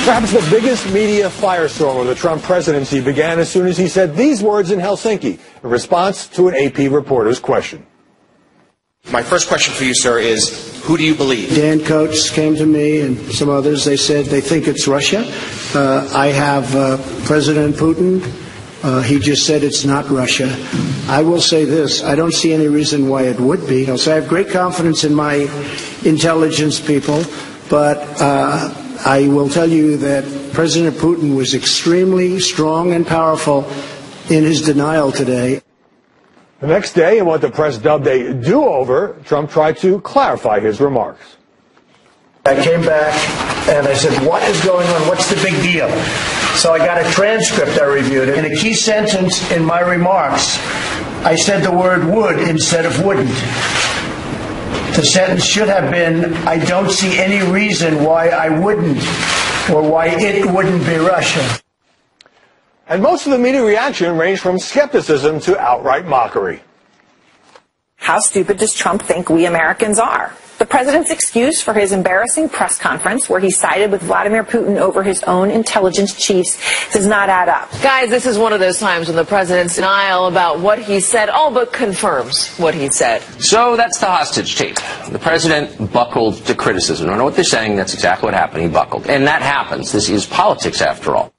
Perhaps the biggest media firestorm of the Trump presidency began as soon as he said these words in Helsinki in response to an AP reporter's question. My first question for you, sir, is who do you believe? Dan Coates came to me and some others. They said they think it's Russia. I have President Putin. He just said it's not Russia. I will say this. I don't see any reason why it would be. So I have great confidence in my intelligence people, but I will tell you that President Putin was extremely strong and powerful in his denial today. The next day, in what the press dubbed a do-over, Trump tried to clarify his remarks. I came back and I said, what is going on? What's the big deal? So I got a transcript, I reviewed it. In a key sentence in my remarks, I said the word would instead of wouldn't. The sentence should have been, I don't see any reason why I wouldn't, or why it wouldn't be Russia. And most of the media reaction ranged from skepticism to outright mockery. How stupid does Trump think we Americans are? The president's excuse for his embarrassing press conference, where he sided with Vladimir Putin over his own intelligence chiefs, does not add up. Guys, this is one of those times when the president's denial about what he said all but confirms what he said. So that's the hostage tape. The president buckled to criticism. I don't know what they're saying. That's exactly what happened. He buckled. And that happens. This is politics, after all.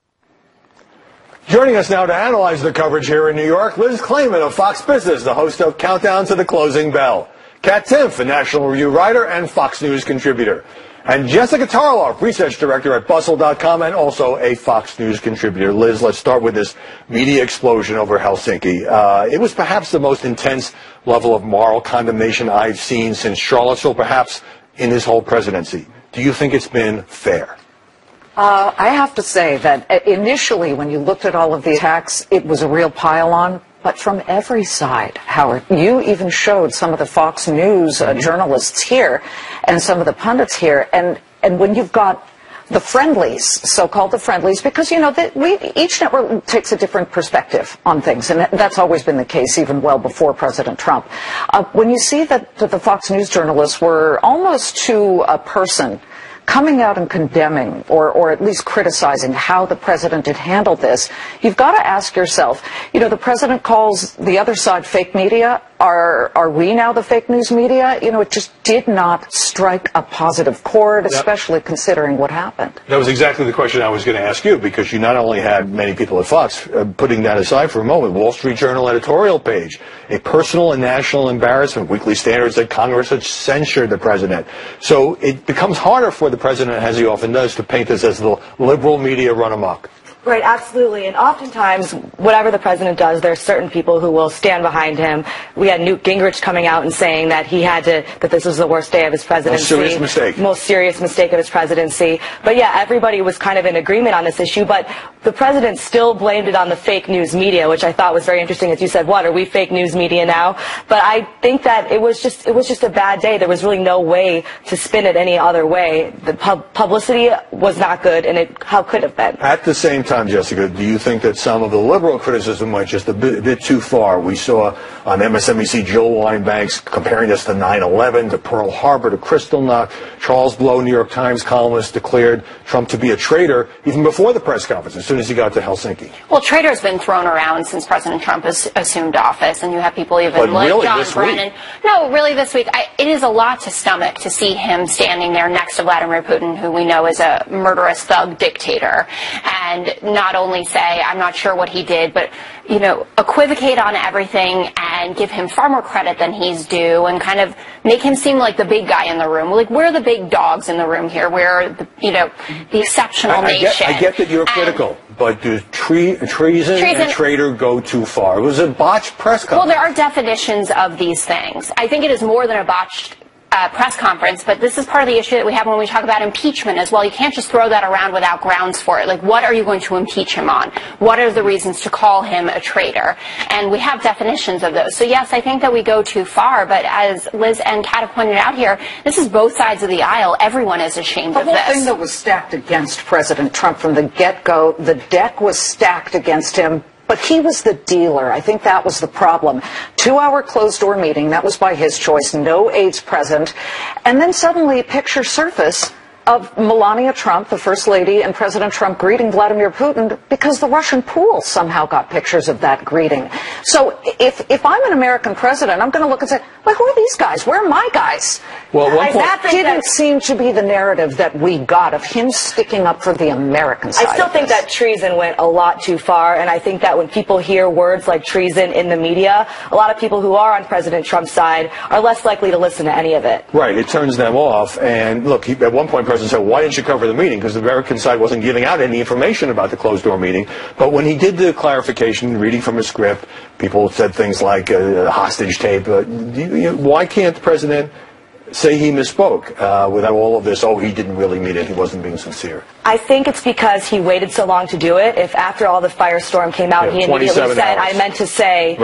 Joining us now to analyze the coverage here in New York, Liz Klayman of Fox Business, the host of Countdown to the Closing Bell. Kat Timpf, a National Review writer and Fox News contributor. And Jessica Tarloff, research director at Bustle.com and also a Fox News contributor. Liz, let's start with this media explosion over Helsinki. It was perhaps the most intense level of moral condemnation I've seen since Charlottesville, perhaps in his whole presidency. Do you think it's been fair? I have to say that initially, when you looked at all of the attacks, it was a real pile-on. But from every side, Howard, you even showed some of the Fox News journalists here and some of the pundits here. And when you've got the friendlies, so-called the friendlies, because, you know, each network takes a different perspective on things. And that's always been the case, even well before President Trump. When you see that the Fox News journalists were almost to a person coming out and condemning or at least criticizing how the president had handled this, you've got to ask yourself, you know, the president calls the other side fake media. Are we now the fake news media? You know, it just did not strike a positive chord, especially considering what happened. That was exactly the question I was going to ask you, because you not only had many people at Fox, putting that aside for a moment, Wall Street Journal editorial page, a personal and national embarrassment, Weekly Standard said Congress had censured the president. So it becomes harder for the president, as he often does, to paint this as the liberal media run amok. Right, absolutely. And oftentimes, whatever the president does, there's certain people who will stand behind him. We had Newt Gingrich coming out and saying that that this was the worst day of his presidency. Most serious mistake. Most serious mistake of his presidency. But yeah, everybody was kind of in agreement on this issue, but the president still blamed it on the fake news media, which I thought was very interesting. As you said, what, are we fake news media now? But I think that it was just a bad day. There was really no way to spin it any other way. The publicity was not good, and how could it have been? At the same time, Jessica, do you think that some of the liberal criticism went just a bit too far? We saw on MSNBC Jill Wine-Banks comparing this to 9/11, to Pearl Harbor, to Kristallnacht. Charles Blow, New York Times columnist, declared Trump to be a traitor even before the press conference, as soon as he got to Helsinki. Well, traitor has been thrown around since President Trump has assumed office, and you have people even like John Brennan. No, really this week, it is a lot to stomach to see him standing there next to Vladimir Putin, who we know is a murderous thug dictator, and not only say, I'm not sure what he did, but, you know, equivocate on everything and give him far more credit than he's due, and kind of make him seem like the big guy in the room. Like, we're the big dogs in the room here. We're, the exceptional nation. I get that you're critical, but do treason and traitor go too far? It was a botched press conference. Well, there are definitions of these things. I think it is more than a botched press conference, but this is part of the issue that we have when we talk about impeachment as well. You can't just throw that around without grounds for it. Like, what are you going to impeach him on? What are the reasons to call him a traitor? And we have definitions of those. So yes, I think that we go too far, but as Liz and Kat have pointed out here, this is both sides of the aisle. Everyone is ashamed of this. The whole thing that was stacked against President Trump from the get-go, the deck was stacked against him. But he was the dealer. I think that was the problem. 2-hour closed-door meeting, that was by his choice, no aides present. And then suddenly a picture surfaced of Melania Trump, the First Lady, and President Trump greeting Vladimir Putin because the Russian pool somehow got pictures of that greeting. So if I'm an American president, I'm going to look and say, well, who are these guys? Where are my guys? Well, that didn't seem to be the narrative that we got of him sticking up for the American side. I still think that treason went a lot too far, and I think that when people hear words like treason in the media, a lot of people who are on President Trump's side are less likely to listen to any of it. Right, it turns them off. And look, at one point, the President said, why didn't you cover the meeting? Because the American side wasn't giving out any information about the closed-door meeting. But when he did the clarification, reading from a script, people said things like hostage tape. Why can't the President say he misspoke without all of this, oh, he didn't really mean it, he wasn't being sincere? I think it's because he waited so long to do it. If after all the firestorm came out, he immediately said, I meant to say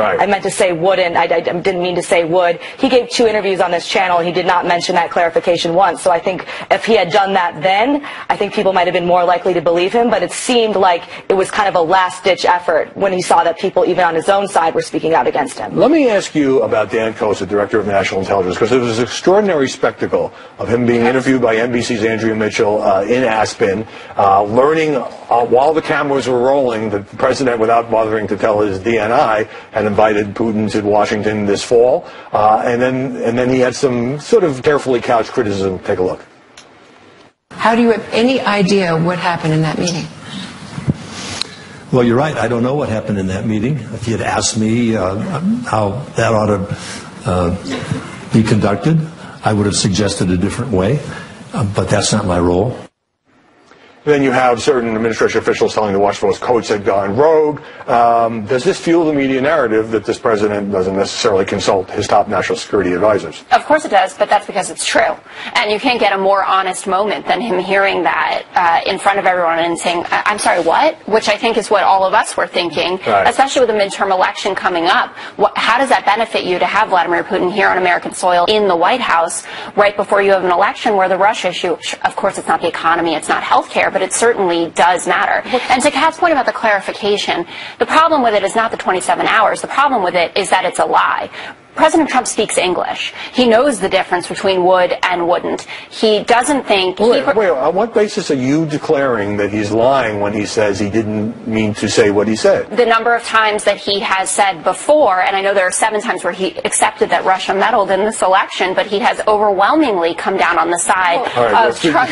wouldn't, I didn't mean to say would. He gave 2 interviews on this channel, and he did not mention that clarification once. So I think if he had done that then, I think people might have been more likely to believe him, but it seemed like it was kind of a last-ditch effort when he saw that people, even on his own side, were speaking out against him. Let me ask you about Dan Cohen, the Director of National Intelligence, because it was an extraordinary spectacle of him being interviewed by NBC's Andrea Mitchell in Aspen, learning while the cameras were rolling that the president, without bothering to tell his DNI, had invited Putin to Washington this fall, and then he had some sort of carefully couched criticism. Take a look. How do you have any idea what happened in that meeting? Well, you're right. I don't know what happened in that meeting. If you had asked me how that ought to be conducted, I would have suggested a different way, but that's not my role. Then you have certain administration officials telling the Washington Post Coates had gone rogue. Does this fuel the media narrative that this president doesn't necessarily consult his top national security advisors? Of course it does, but that's because it's true. And you can't get a more honest moment than him hearing that in front of everyone and saying, I'm sorry, what? Which I think is what all of us were thinking, especially with the midterm election coming up. How does that benefit you to have Vladimir Putin here on American soil in the White House right before you have an election where the Russia issue, of course it's not the economy, it's not health care, but it certainly does matter. And to Kat's point about the clarification, the problem with it is not the 27 hours. The problem with it is that it's a lie. President Trump speaks English. He knows the difference between would and wouldn't. He doesn't think... Wait, on what basis are you declaring that he's lying when he says he didn't mean to say what he said? The number of times that he has said before, and I know there are 7 times where he accepted that Russia meddled in this election, but he has overwhelmingly come down on the side of Trump.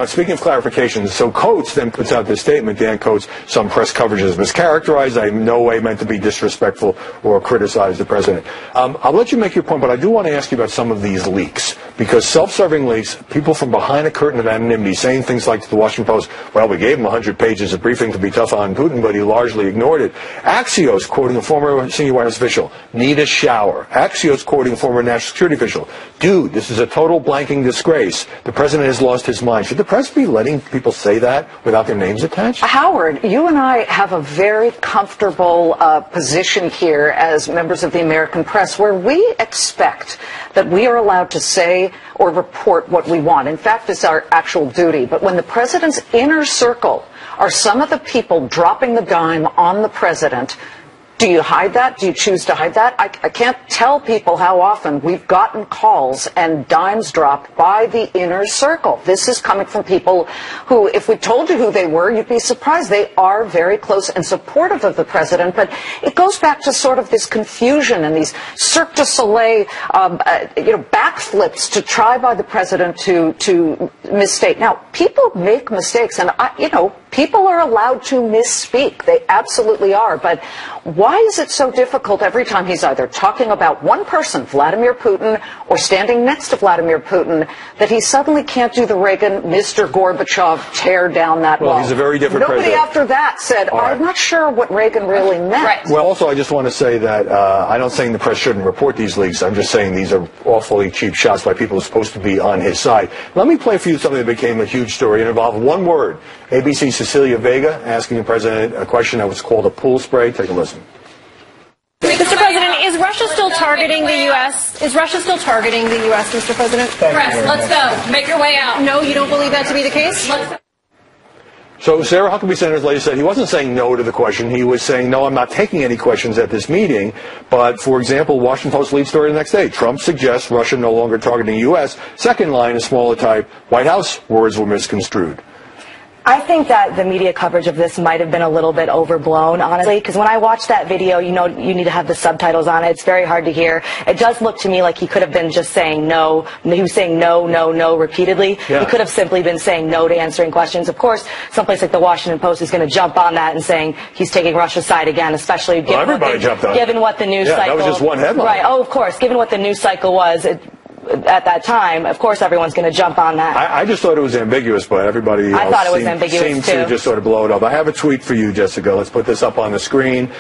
Speaking of clarifications, so Coates then puts out this statement, Dan Coates, some press coverage is mischaracterized. I in no way meant to be disrespectful or criticize the president. I'll let you make your point, but I do want to ask you about some of these leaks, because self-serving leaks, people from behind a curtain of anonymity saying things like to the Washington Post, well, we gave him 100 pages of briefing to be tough on Putin, but he largely ignored it. Axios, quoting a former senior White House official, need a shower. Axios, quoting a former national security official, dude, this is a total blanking disgrace. The president has lost his mind. Should the press be letting people say that without their names attached? Howard, you and I have a very comfortable position here as members of the American press, where we expect that we are allowed to say or report what we want. In fact, it's our actual duty. But when the president's inner circle are some of the people dropping the dime on the president, do you hide that? Do you choose to hide that? I can't tell people how often we've gotten calls and dimes dropped by the inner circle. This is coming from people who, if we told you who they were, you'd be surprised. They are very close and supportive of the president, but it goes back to sort of this confusion and these Cirque du Soleil, backflips to try by the president to misstate. Now, people make mistakes, and people are allowed to misspeak. They absolutely are. But why is it so difficult every time he's either talking about one person, Vladimir Putin, or standing next to Vladimir Putin, that he suddenly can't do the Reagan, Mr. Gorbachev, tear down that wall? Well, he's a very different president. Nobody after that said, right, I'm not sure what Reagan really meant. Right. Well, also, I just want to say that I'm not saying the press shouldn't report these leaks. I'm just saying these are awfully cheap shots by people who are supposed to be on his side. Let me play for you something that became a huge story. It involved one word. ABC's Cecilia Vega asking the president a question that was called a pool spray. Take a listen. Mr. President, is Russia still targeting the U.S.? Is Russia still targeting the U.S., Mr. President? Press, let's go. Make your way out. No, you don't believe that to be the case? So Sarah Huckabee Sanders later said he wasn't saying no to the question. He was saying, no, I'm not taking any questions at this meeting. But, for example, Washington Post lead story the next day. Trump suggests Russia no longer targeting the U.S. Second line, a smaller type. White House, words were misconstrued. I think that the media coverage of this might have been a little bit overblown, honestly, because when I watched that video, you know, you need to have the subtitles on it. It's very hard to hear. It does look to me like he could have been just saying no. He was saying no, no, no repeatedly. Yeah. He could have simply been saying no to answering questions. Of course, someplace like the Washington Post is going to jump on that and saying he's taking Russia's side again, especially given, given what the news cycle. That was just one headline. Right. Oh, of course. Given what the news cycle was. At that time, of course, everyone's going to jump on that. I just thought it was ambiguous, but everybody else seemed to just sort of blow it up. I have a tweet for you, Jessica. Let's put this up on the screen.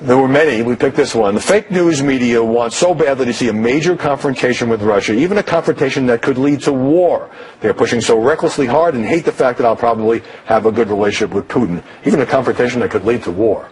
There were many. We picked this one. The fake news media wants so badly to see a major confrontation with Russia, even a confrontation that could lead to war. They're pushing so recklessly hard and hate the fact that I'll probably have a good relationship with Putin. Even a confrontation that could lead to war.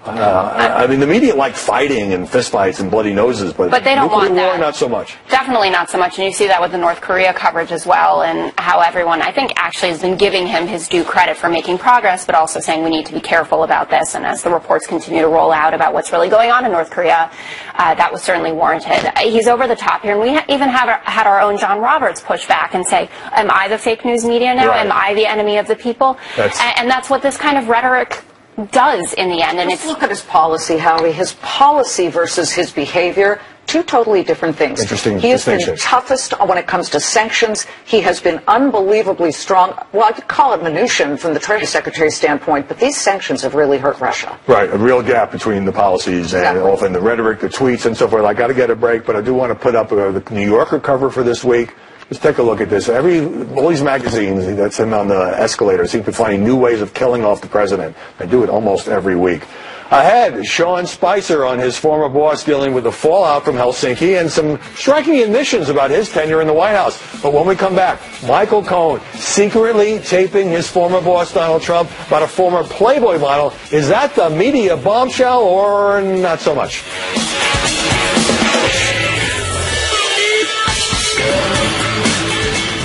I mean, the media like fighting and fistfights and bloody noses, but they don't want that. War, not so much. Definitely not so much, and you see that with the North Korea coverage as well, and how everyone, I think, actually has been giving him his due credit for making progress, but also saying we need to be careful about this, and as the reports continue to roll out about what's really going on in North Korea, that was certainly warranted. He's over the top here, and we even had our own John Roberts push back and say, am I the fake news media now? Right. Am I the enemy of the people? And that's what this kind of rhetoric does in the end. And let's look at his policy, Howie. His policy versus his behavior, two totally different things. Interesting. He has been toughest when it comes to sanctions. He has been unbelievably strong. Well, I could call it Mnuchin from the Treasury Secretary's standpoint, but these sanctions have really hurt Russia. Right. A real gap between the policies and often the rhetoric, the tweets, and so forth. I got to get a break, but I do want to put up the New Yorker cover for this week. Let's take a look at this. All these magazines that's him on the escalator seem to be finding new ways of killing off the president. They do it almost every week. Ahead, Sean Spicer on his former boss dealing with the fallout from Helsinki and some striking admissions about his tenure in the White House. But when we come back, Michael Cohen secretly taping his former boss Donald Trump about a former Playboy model. Is that the media bombshell or not so much?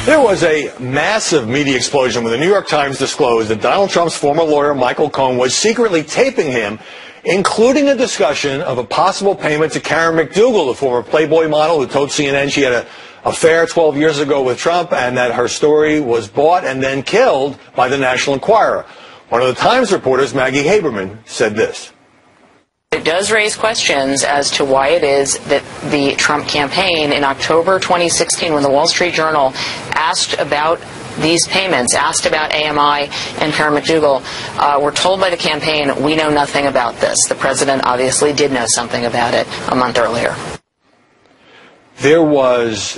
There was a massive media explosion when the New York Times disclosed that Donald Trump's former lawyer, Michael Cohen, was secretly taping him, including a discussion of a possible payment to Karen McDougal, the former Playboy model who told CNN she had an affair 12 years ago with Trump and that her story was bought and then killed by the National Enquirer. One of the Times reporters, Maggie Haberman, said this. It does raise questions as to why it is that the Trump campaign in October 2016, when the Wall Street Journal asked about these payments, asked about AMI and Karen McDougal, were told by the campaign, we know nothing about this. The president obviously did know something about it a month earlier. There was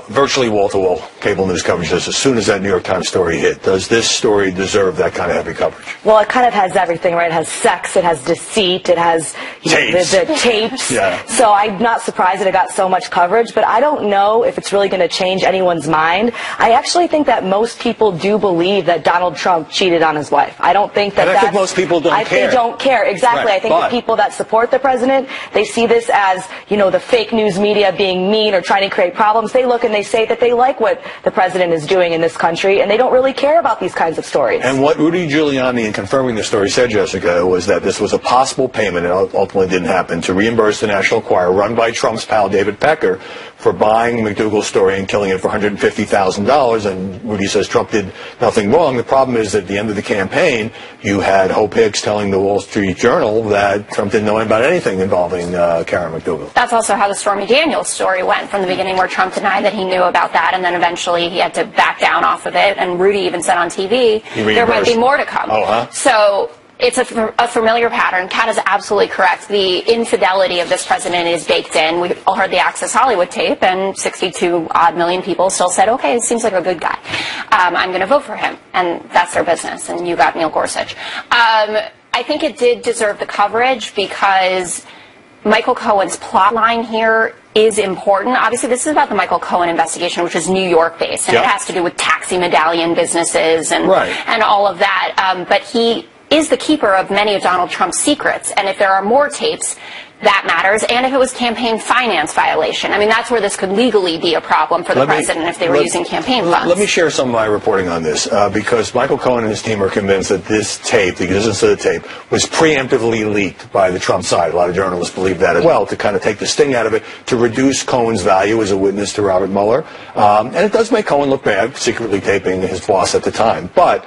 virtually wall-to-wall cable news coverage as soon as that New York Times story hit. Does this story deserve that kind of heavy coverage? Well, it kind of has everything, right? It has sex, it has deceit, it has the tapes. Yeah. So I'm not surprised that it got so much coverage, but I don't know if it's really going to change anyone's mind. I actually think that most people do believe that Donald Trump cheated on his wife. I don't think that I think most people don't care. They don't care. Exactly. Right. I think the people that support the president, they see this as, you know, the fake news media being mean or trying to create problems. They look and they say that they like what the president is doing in this country, and they don't really care about these kinds of stories. And what Rudy Giuliani, in confirming the story, said, Jessica, was that this was a possible payment, and ultimately didn't happen, to reimburse the National Enquirer, run by Trump's pal David Pecker, for buying McDougal's story and killing it for $150,000. And Rudy says Trump did nothing wrong. The problem is that at the end of the campaign, you had Hope Hicks telling the Wall Street Journal that Trump didn't know about anything involving Karen McDougal. That's also how the Stormy Daniels story went from the beginning, where Trump denied that he knew about that, and then eventually he had to back down off of it. And Rudy even said on TV there might be more to come. So it's a familiar pattern. Kat is absolutely correct. The infidelity of this president is baked in. We all heard the Access Hollywood tape, and 62-odd million people still said, okay, it seems like a good guy. I'm going to vote for him. And that's their business. And you got Neil Gorsuch. I think it did deserve the coverage because Michael Cohen's plot line here is important. Obviously, this is about the Michael Cohen investigation, which is New York-based, and it has to do with taxi medallion businesses and all of that. But he is the keeper of many of Donald Trump's secrets, and if there are more tapes, that matters, and if it was campaign finance violation. I mean, that's where this could legally be a problem for the president if they were using campaign funds. Let me share some of my reporting on this, because Michael Cohen and his team are convinced that this tape, the existence of the tape, was preemptively leaked by the Trump side. A lot of journalists believe that as well, to kind of take the sting out of it, to reduce Cohen's value as a witness to Robert Mueller. And it does make Cohen look bad, secretly taping his boss at the time. But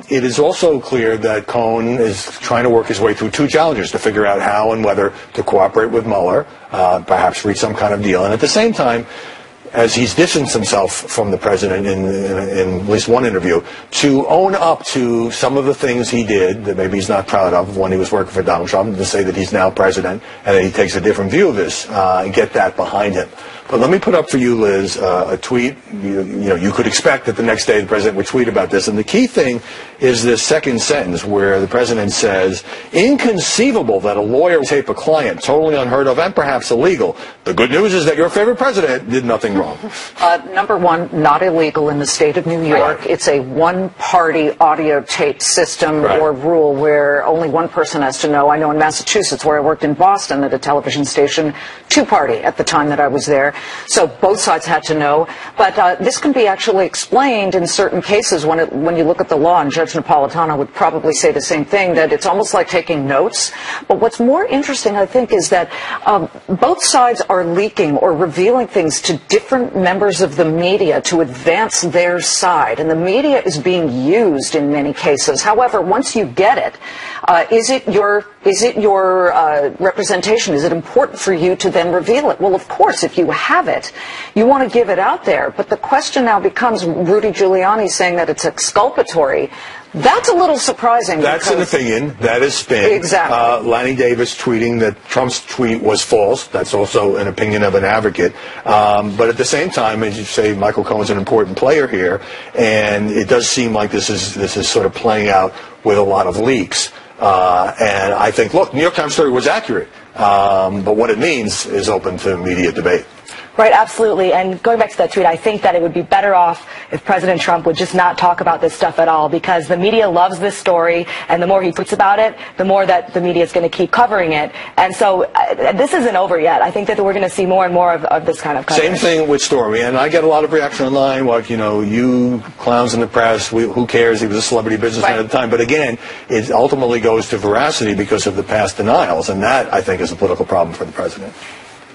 it is also clear that Cohen is trying to work his way through two challenges to figure out how and whether to cooperate with Mueller, perhaps reach some kind of deal. And at the same time, as he's distanced himself from the president in at least one interview, to own up to some of the things he did that maybe he's not proud of when he was working for Donald Trump, to say that he's now president and that he takes a different view of this, and get that behind him. But let me put up for you, Liz, a tweet. You could expect that the next day the president would tweet about this. And the key thing is this second sentence where the president says, inconceivable that a lawyer would tape a client, totally unheard of and perhaps illegal. The good news is that your favorite president did nothing wrong. Number one, not illegal in the state of New York. Right. It's a one-party audio tape system or rule where only one person has to know. I know in Massachusetts, where I worked in Boston at a television station, two-party at the time that I was there. So both sides had to know. But this can be actually explained in certain cases when you look at the law, and Judge Napolitano would probably say the same thing, that it's almost like taking notes. But what's more interesting, I think, is that both sides are leaking or revealing things to different members of the media to advance their side. And the media is being used in many cases. However, once you get it, is it your representation? Is it important for you to then reveal it? Well, of course, if you have it, you want to give it out there. But the question now becomes, Rudy Giuliani saying that it's exculpatory. That's a little surprising. That's an opinion. That is spin. Exactly. Lanny Davis tweeting that Trump's tweet was false. That's also an opinion of an advocate. But at the same time, as you say, Michael Cohen's an important player here, and it does seem like this is sort of playing out with a lot of leaks. And I think, look, New York Times story was accurate, but what it means is open to media debate. Right, absolutely. And going back to that tweet, I think that it would be better off if President Trump would just not talk about this stuff at all, because the media loves this story, and the more he tweets about it, the more that the media is going to keep covering it. And so this isn't over yet. I think that we're going to see more and more of this kind of coverage. Same thing with Stormy, and I get a lot of reaction online, like, you clowns in the press, who cares? He was a celebrity businessman at the time. But again, it ultimately goes to veracity because of the past denials, and that, I think, is a political problem for the president.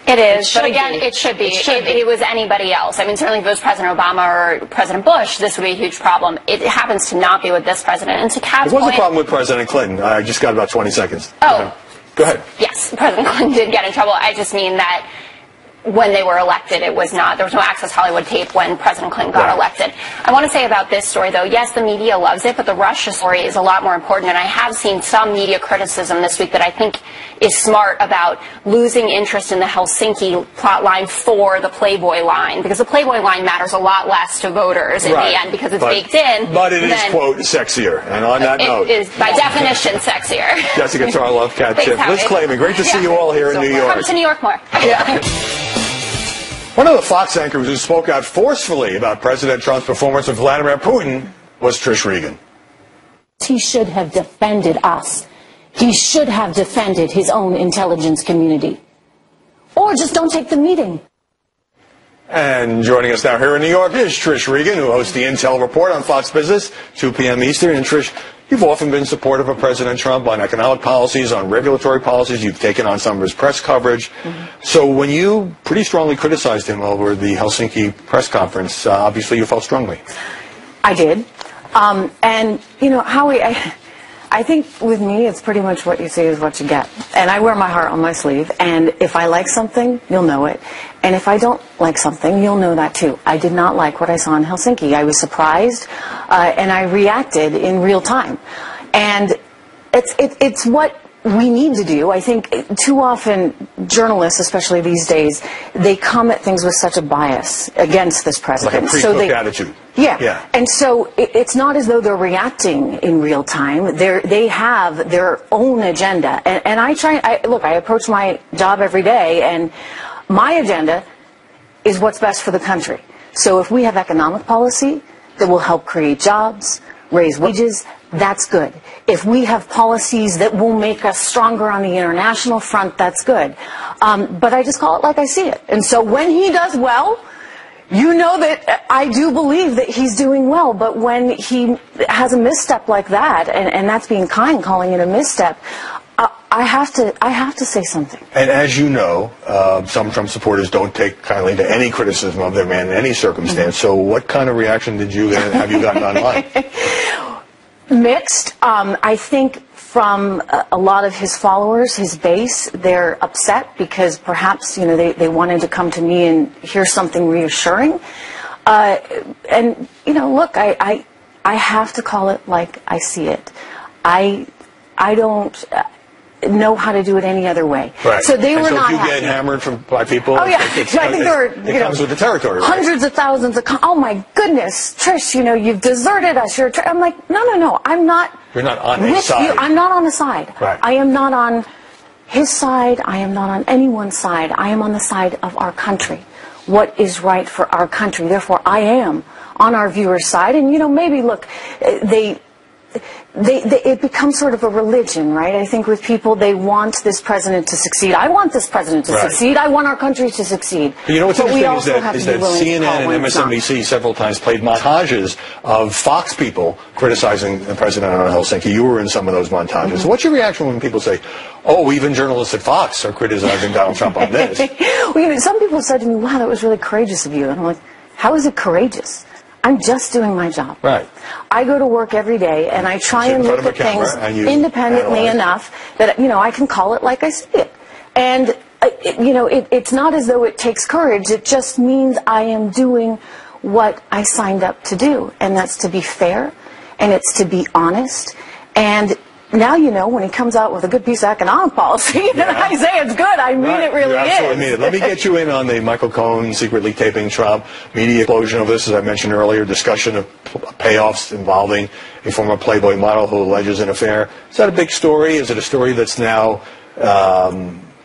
It is, but again, it should be. If it was anybody else, I mean, certainly if it was President Obama or President Bush, this would be a huge problem. It happens to not be with this president. And to Kat's point, it was a problem with President Clinton. I just got about 20 seconds. Oh. Go ahead. Yes, President Clinton did get in trouble. I just mean that when they were elected, there was no Access Hollywood tape when President Clinton got elected. I want to say about this story, though, yes, the media loves it, but the Russia story is a lot more important. And I have seen some media criticism this week that I think is smart about losing interest in the Helsinki plot line for the Playboy line, because the Playboy line matters a lot less to voters in the end because it's baked in. But it is, quote, sexier. And on that note, it is by definition sexier. Jessica Tarlov, Kat Schiff, Liz Clayman, great to see you all here in New York. Come to New York more. One of the Fox anchors who spoke out forcefully about President Trump's performance with Vladimir Putin was Trish Regan. He should have defended us. He should have defended his own intelligence community. Or just don't take the meeting. And joining us now here in New York is Trish Regan, who hosts the Intel Report on Fox Business, 2 p.m. Eastern. And Trish, you've often been supportive of President Trump on economic policies, on regulatory policies. You've taken on some of his press coverage. So when you pretty strongly criticized him over the Helsinki press conference, obviously you felt strongly. I did. And, Howie, I think with me, it's pretty much what you see is what you get. And I wear my heart on my sleeve. And if I like something, you'll know it. And if I don't like something, you'll know that too. I did not like what I saw in Helsinki. I was surprised, and I reacted in real time. And it's what we need to do. I think too often journalists, especially these days, they come at things with such a bias against this president. Like a pre-cooked attitude. Yeah. And so it's not as though they're reacting in real time. They have their own agenda. And I approach my job every day, and my agenda is what's best for the country. So if we have economic policy that will help create jobs, raise wages, that's good. If we have policies that will make us stronger on the international front, that's good. But I just call it like I see it. And so when he does well, you know that I do believe that he's doing well. But when he has a misstep like that, and that's being kind, calling it a misstep, I have to say something. And as you know, some Trump supporters don't take kindly to any criticism of their man in any circumstance. So what kind of reaction did you get, have you gotten online? Mixed. I think from a lot of his followers, his base, they're upset because perhaps, you know, they wanted to come to me and hear something reassuring. And, you know, look, I have to call it like I see it. I don't know how to do it any other way. Right. So they were not happy. So if you get hammered by people, oh yeah, I think there were, it comes with the territory, right? Hundreds of thousands of, oh my goodness, Trish, you know, you've deserted us. I'm like, no, I'm not. You're not on his side. You. I'm not on the side. Right. I am not on his side. I am not on anyone's side. I am on the side of our country. What is right for our country. Therefore, I am on our viewers' side. And, you know, maybe, look, it becomes sort of a religion, right? I think with people, they want this president to succeed. I want this president to succeed. I want our country to succeed. But you know what's interesting is that CNN and MSNBC several times played montages of Fox people criticizing the president on Helsinki. You were in some of those montages. So what's your reaction when people say, oh, even journalists at Fox are criticizing Donald Trump on this? Well, you know, some people said to me, wow, that was really courageous of you. And I'm like, how is it courageous? I'm just doing my job. Right. I go to work every day, and I try and look at things independently enough that, you know, I can call it like I see it. And, you know, it's not as though it takes courage. It just means I am doing what I signed up to do, and that's to be fair, and it's to be honest. And now, you know, when he comes out with a good piece of economic policy, and I say it's good, I mean it really is. Absolutely mean it. Let me get you in on the Michael Cohen secretly taping Trump, media explosion of this, as I mentioned earlier, discussion of payoffs involving a former Playboy model who alleges an affair. Is that a big story? Is it a story that's now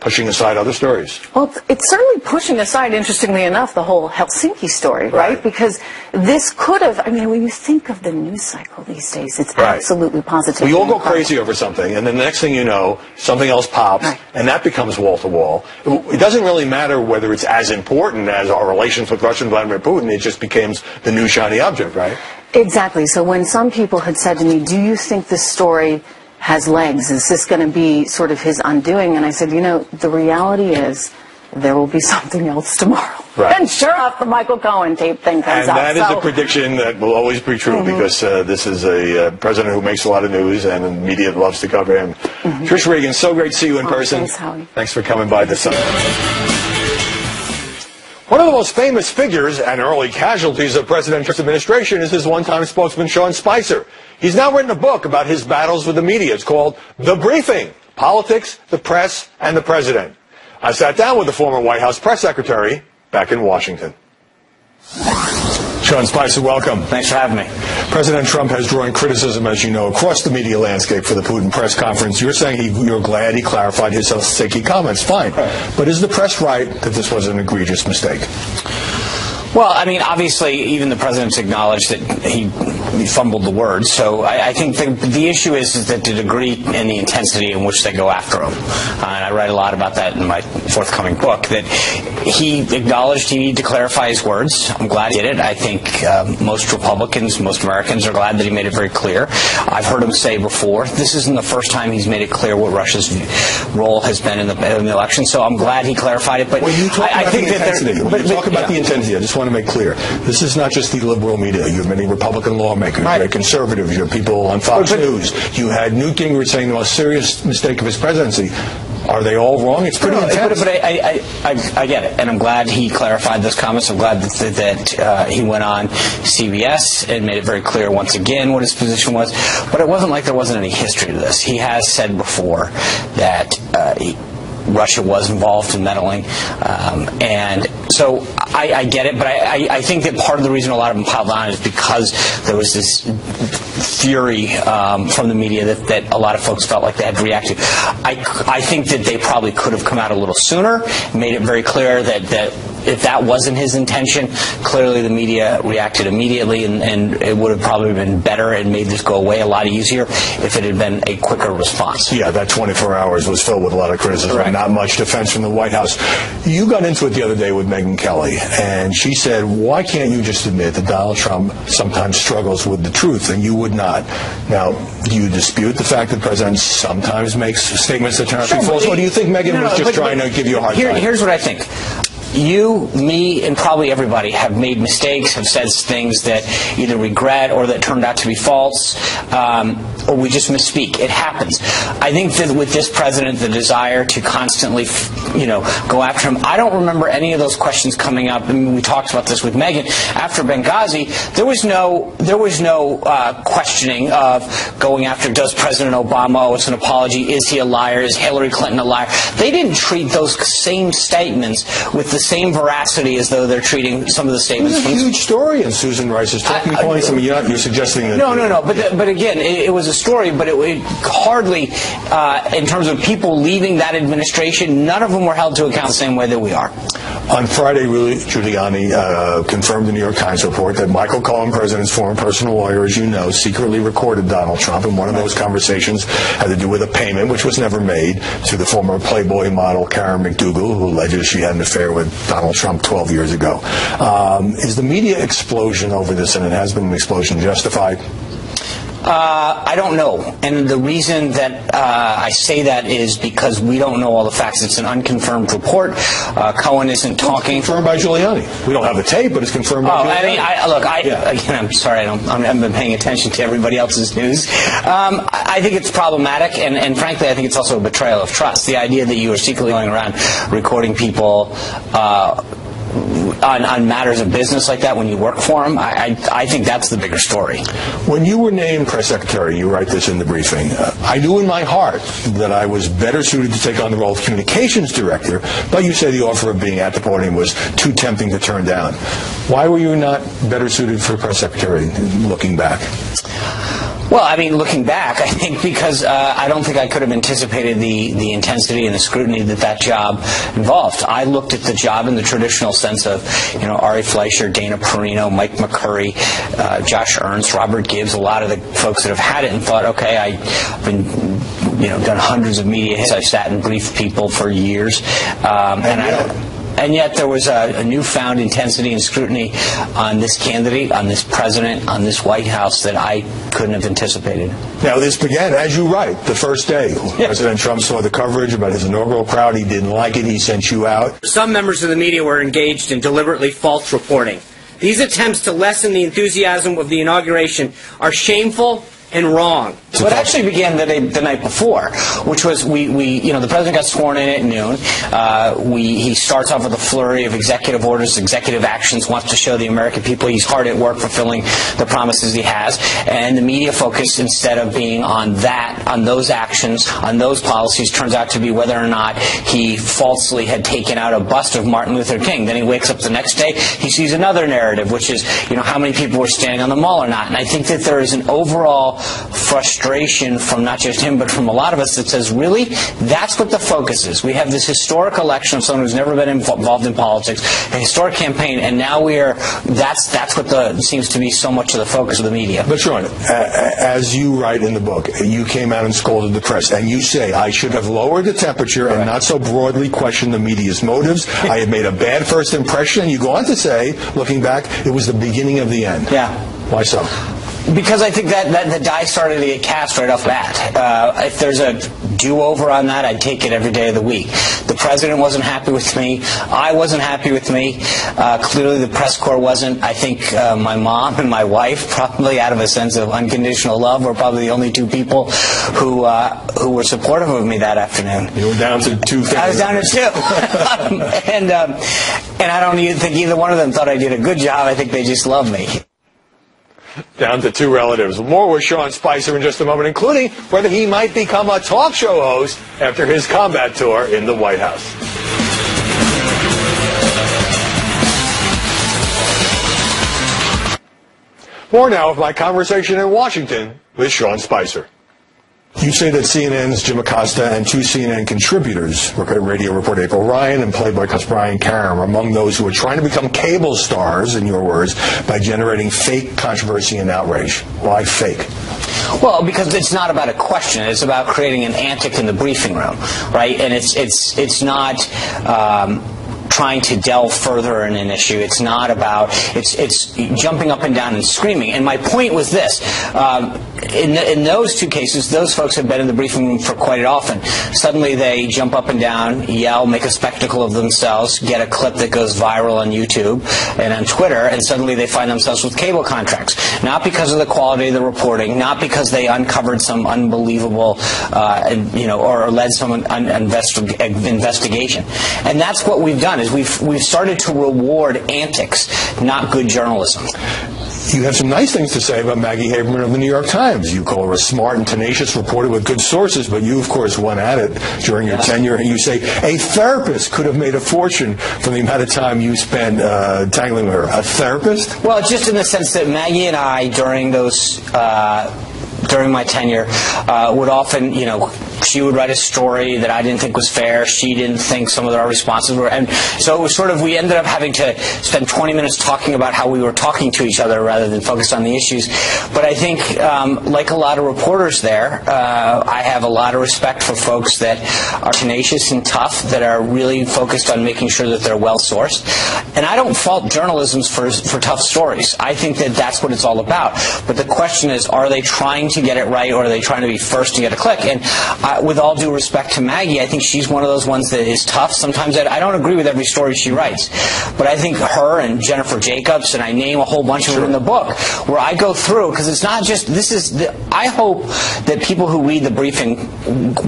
pushing aside other stories? Well, it's certainly pushing aside, interestingly enough, the whole Helsinki story, right? Because this could have, I mean, when you think of the news cycle these days, it's absolutely positive. We all go crazy over something, and then the next thing you know, something else pops, and that becomes wall-to-wall. It doesn't really matter whether it's as important as our relations with Russia and Vladimir Putin. It just becomes the new shiny object, right? Exactly. So when some people had said to me, do you think this story has legs? Is this going to be sort of his undoing? And I said, you know, the reality is there will be something else tomorrow. Right. And sure enough, the Michael Cohen tape thing comes out. And that is a prediction that will always be true because this is a president who makes a lot of news and the media loves to cover him. Trish Regan, so great to see you in person. Thanks, Howie. Thanks for coming by this summer. One of the most famous figures and early casualties of President Trump's administration is his one-time spokesman, Sean Spicer. He's now written a book about his battles with the media. It's called The Briefing: Politics, the Press, and the President. I sat down with the former White House press secretary back in Washington. Sean Spicer, welcome. Thanks for having me. President Trump has drawn criticism, as you know, across the media landscape for the Putin press conference. You're saying you're glad he clarified his Helsinki comments. Fine. But is the press right that this was an egregious mistake? Well, I mean, obviously, even the president's acknowledged that he fumbled the words. So I think the issue is that the degree and the intensity in which they go after him. And I write a lot about that in my forthcoming book, that he acknowledged he needed to clarify his words. I'm glad he did it. I think most Republicans, most Americans are glad that he made it very clear. I've heard him say before, this isn't the first time he's made it clear what Russia's role has been in the election. So I'm glad he clarified it. But well, you talk about the intensity. Talk about the intensity. I just want to make clear, this is not just the liberal media. You have many Republican lawmakers, you have conservatives, you have people on Fox News. You had Newt Gingrich saying the most serious mistake of his presidency. Are they all wrong? It's pretty intense. But I get it, and I'm glad he clarified those comments. I'm glad that he went on CBS and made it very clear once again what his position was. But it wasn't like there wasn't any history to this. He has said before that Russia was involved in meddling, and so I get it, but I think that part of the reason a lot of them piled on is because there was this fury from the media that a lot of folks felt like they had to react to. I think that they probably could have come out a little sooner, made it very clear that if that wasn't his intention, clearly the media reacted immediately, and it would have probably been better and made this go away a lot easier if it had been a quicker response. Yeah, that 24 hours was filled with a lot of criticism, right. Not much defense from the White House. You got into it the other day with Megyn Kelly, and she said, why can't you just admit that Donald Trump sometimes struggles with the truth, and you would not? Now, do you dispute the fact that the president sometimes makes statements that turn out to be false, or do you think Megyn was just trying to give you a hard time? Here's what I think. You, me, and probably everybody have made mistakes, have said things that either regret or that turned out to be false, or we just misspeak. It happens. I think that with this president, the desire to constantly, go after him, I don't remember any of those questions coming up. I mean, we talked about this with Megyn. After Benghazi, there was no questioning of going after, does President Obama owe us an apology? Is he a liar? Is Hillary Clinton a liar? They didn't treat those same statements with the same veracity as though they're treating some of the statements. It was a huge story in Susan Rice's talking points. I mean, you're suggesting that... No. But again, it was a story, but it hardly, in terms of people leaving that administration, none of them were held to account the same way that we are. On Friday, Rudy Giuliani confirmed the New York Times report that Michael Cohen, president's former personal lawyer, as you know, secretly recorded Donald Trump, and one of those conversations had to do with a payment, which was never made, to the former Playboy model Karen McDougal, who alleges she had an affair with Donald Trump 12 years ago. Is the media explosion over this, and it has been an explosion, justified? I don't know. And the reason that I say that is because we don't know all the facts. It's an unconfirmed report. Cohen isn't talking. It's confirmed by Giuliani. We don't have the tape, but it's confirmed by Giuliani. Again, I'm sorry, I haven't been paying attention to everybody else's news. I think it's problematic, and frankly, I think it's also a betrayal of trust. The idea that you are secretly going around recording people on matters of business like that when you work for them, I think that's the bigger story. When you were named press secretary, you write this in the briefing, I knew in my heart that I was better suited to take on the role of communications director, but you say the offer of being at the podium was too tempting to turn down. Why were you not better suited for press secretary, looking back? Well, I mean, looking back, I think because I don't think I could have anticipated the intensity and the scrutiny that job involved. I looked at the job in the traditional sense of, Ari Fleischer, Dana Perino, Mike McCurry, Josh Ernst, Robert Gibbs, a lot of the folks that have had it, and thought, okay, I've been, done hundreds of media hits. I've sat and briefed people for years, and yet there was a newfound intensity and scrutiny on this candidate, on this president, on this White House that I couldn't have anticipated. Now, this began, as you write, the first day. Yeah. President Trump saw the coverage about his inaugural crowd. He didn't like it. He sent you out. Some members of the media were engaged in deliberately false reporting. These attempts to lessen the enthusiasm of the inauguration are shameful and wrong. So it actually began the night before, which was the president got sworn in at noon. He starts off with a flurry of executive orders, executive actions, wants to show the American people he's hard at work fulfilling the promises he has, and the media focus, instead of being on those actions, on those policies, turns out to be whether or not he falsely had taken out a bust of Martin Luther King. Then he wakes up the next day, he sees another narrative, which is, how many people were standing on the mall or not. And I think that there is an overall frustration from not just him, but from a lot of us that says, really, that's what the focus is. We have this historic election of someone who's never been involved in politics, a historic campaign, and now that's what seems to be so much of the focus of the media. But Sean, as you write in the book, you came out and scolded the press, and you say, I should have lowered the temperature and not so broadly questioned the media's motives. I had made a bad first impression, and you go on to say, looking back, it was the beginning of the end. Yeah. Why so? Because I think that the die started to get cast right off bat. If there's a do-over on that, I'd take it every day of the week. The president wasn't happy with me. I wasn't happy with me. Clearly the press corps wasn't. I think my mom and my wife, probably out of a sense of unconditional love, were probably the only two people who were supportive of me that afternoon. You were down to two things. I was down to two. And I don't even think either one of them thought I did a good job. I think they just love me. Down to two relatives. More with Sean Spicer in just a moment, including whether he might become a talk show host after his combat tour in the White House. More now of my conversation in Washington with Sean Spicer. You say that CNN's Jim Acosta and two CNN contributors, radio reporter April Ryan and Playboy's Brian Karem, are among those who are trying to become cable stars, in your words, by generating fake controversy and outrage. Why fake? Well, because it's not about a question. It's about creating an antic in the briefing room, right? And it's not trying to delve further in an issue. It's not about, it's jumping up and down and screaming. And my point was this. In those two cases, those folks have been in the briefing room for quite often. Suddenly they jump up and down, yell, make a spectacle of themselves, get a clip that goes viral on YouTube and on Twitter, and suddenly they find themselves with cable contracts. Not because of the quality of the reporting, not because they uncovered some unbelievable, or led some investigation. And that's what we've done, is we've started to reward antics, not good journalism. You have some nice things to say about Maggie Haberman of the New York Times. You call her a smart and tenacious reporter with good sources, but you, of course, went at it during your tenure, and you say a therapist could have made a fortune from the amount of time you spent tangling with her. A therapist? Well, just in the sense that Maggie and I, during my tenure, would often, she would write a story that I didn't think was fair. She didn't think some of our responses were. And so it was sort of, we ended up having to spend 20 minutes talking about how we were talking to each other rather than focus on the issues. But I think, like a lot of reporters there, I have a lot of respect for folks that are tenacious and tough, that are really focused on making sure that they're well-sourced. And I don't fault journalism for tough stories. I think that that's what it's all about. But the question is, are they trying to get it right, or are they trying to be first to get a click? And with all due respect to Maggie, I think she's one of those ones that is tough. Sometimes I don't agree with every story she writes, but I think her and Jennifer Jacobs, and I name a whole bunch of them in the book, where I go through, because it's not just, I hope that people who read the briefing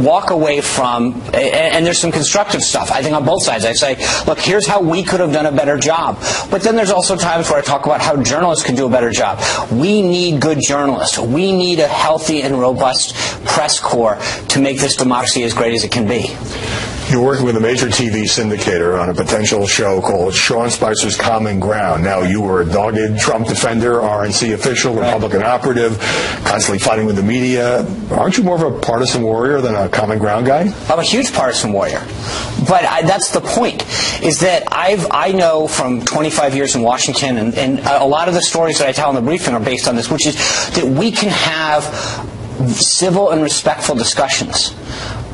walk away from, and there's some constructive stuff, I think on both sides. I say, look, here's how we could have done a better job. But then there's also times where I talk about how journalists could do a better job. We need good journalists. We need a healthy and robust press corps to make this democracy as great as it can be. You're working with a major TV syndicator on a potential show called Sean Spicer's Common Ground. Now, you were a dogged Trump defender, RNC official, Republican operative, constantly fighting with the media. Aren't you more of a partisan warrior than a common ground guy? I'm a huge partisan warrior. But that's the point, is that I know from 25 years in Washington, and a lot of the stories that I tell in the briefing are based on this, which is that we can have civil and respectful discussions,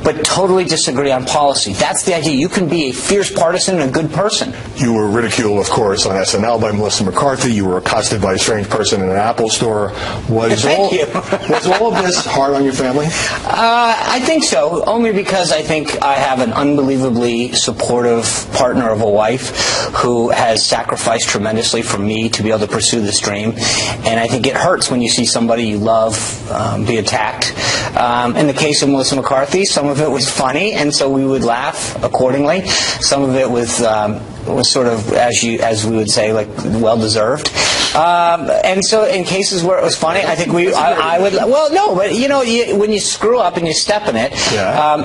but totally disagree on policy. That's the idea. You can be a fierce partisan and a good person. You were ridiculed, of course, on SNL by Melissa McCarthy. You were accosted by a strange person in an Apple store. Was all of this hard on your family? I think so, only because I think I have an unbelievably supportive partner of a wife who has sacrificed tremendously for me to be able to pursue this dream. And I think it hurts when you see somebody you love be attacked. In the case of Melissa McCarthy, some of it was funny, and so we would laugh accordingly. Some of it was sort of, as we would say, like, well-deserved. And so in cases where it was funny, I think I would, well, no, but when you screw up and you step in it,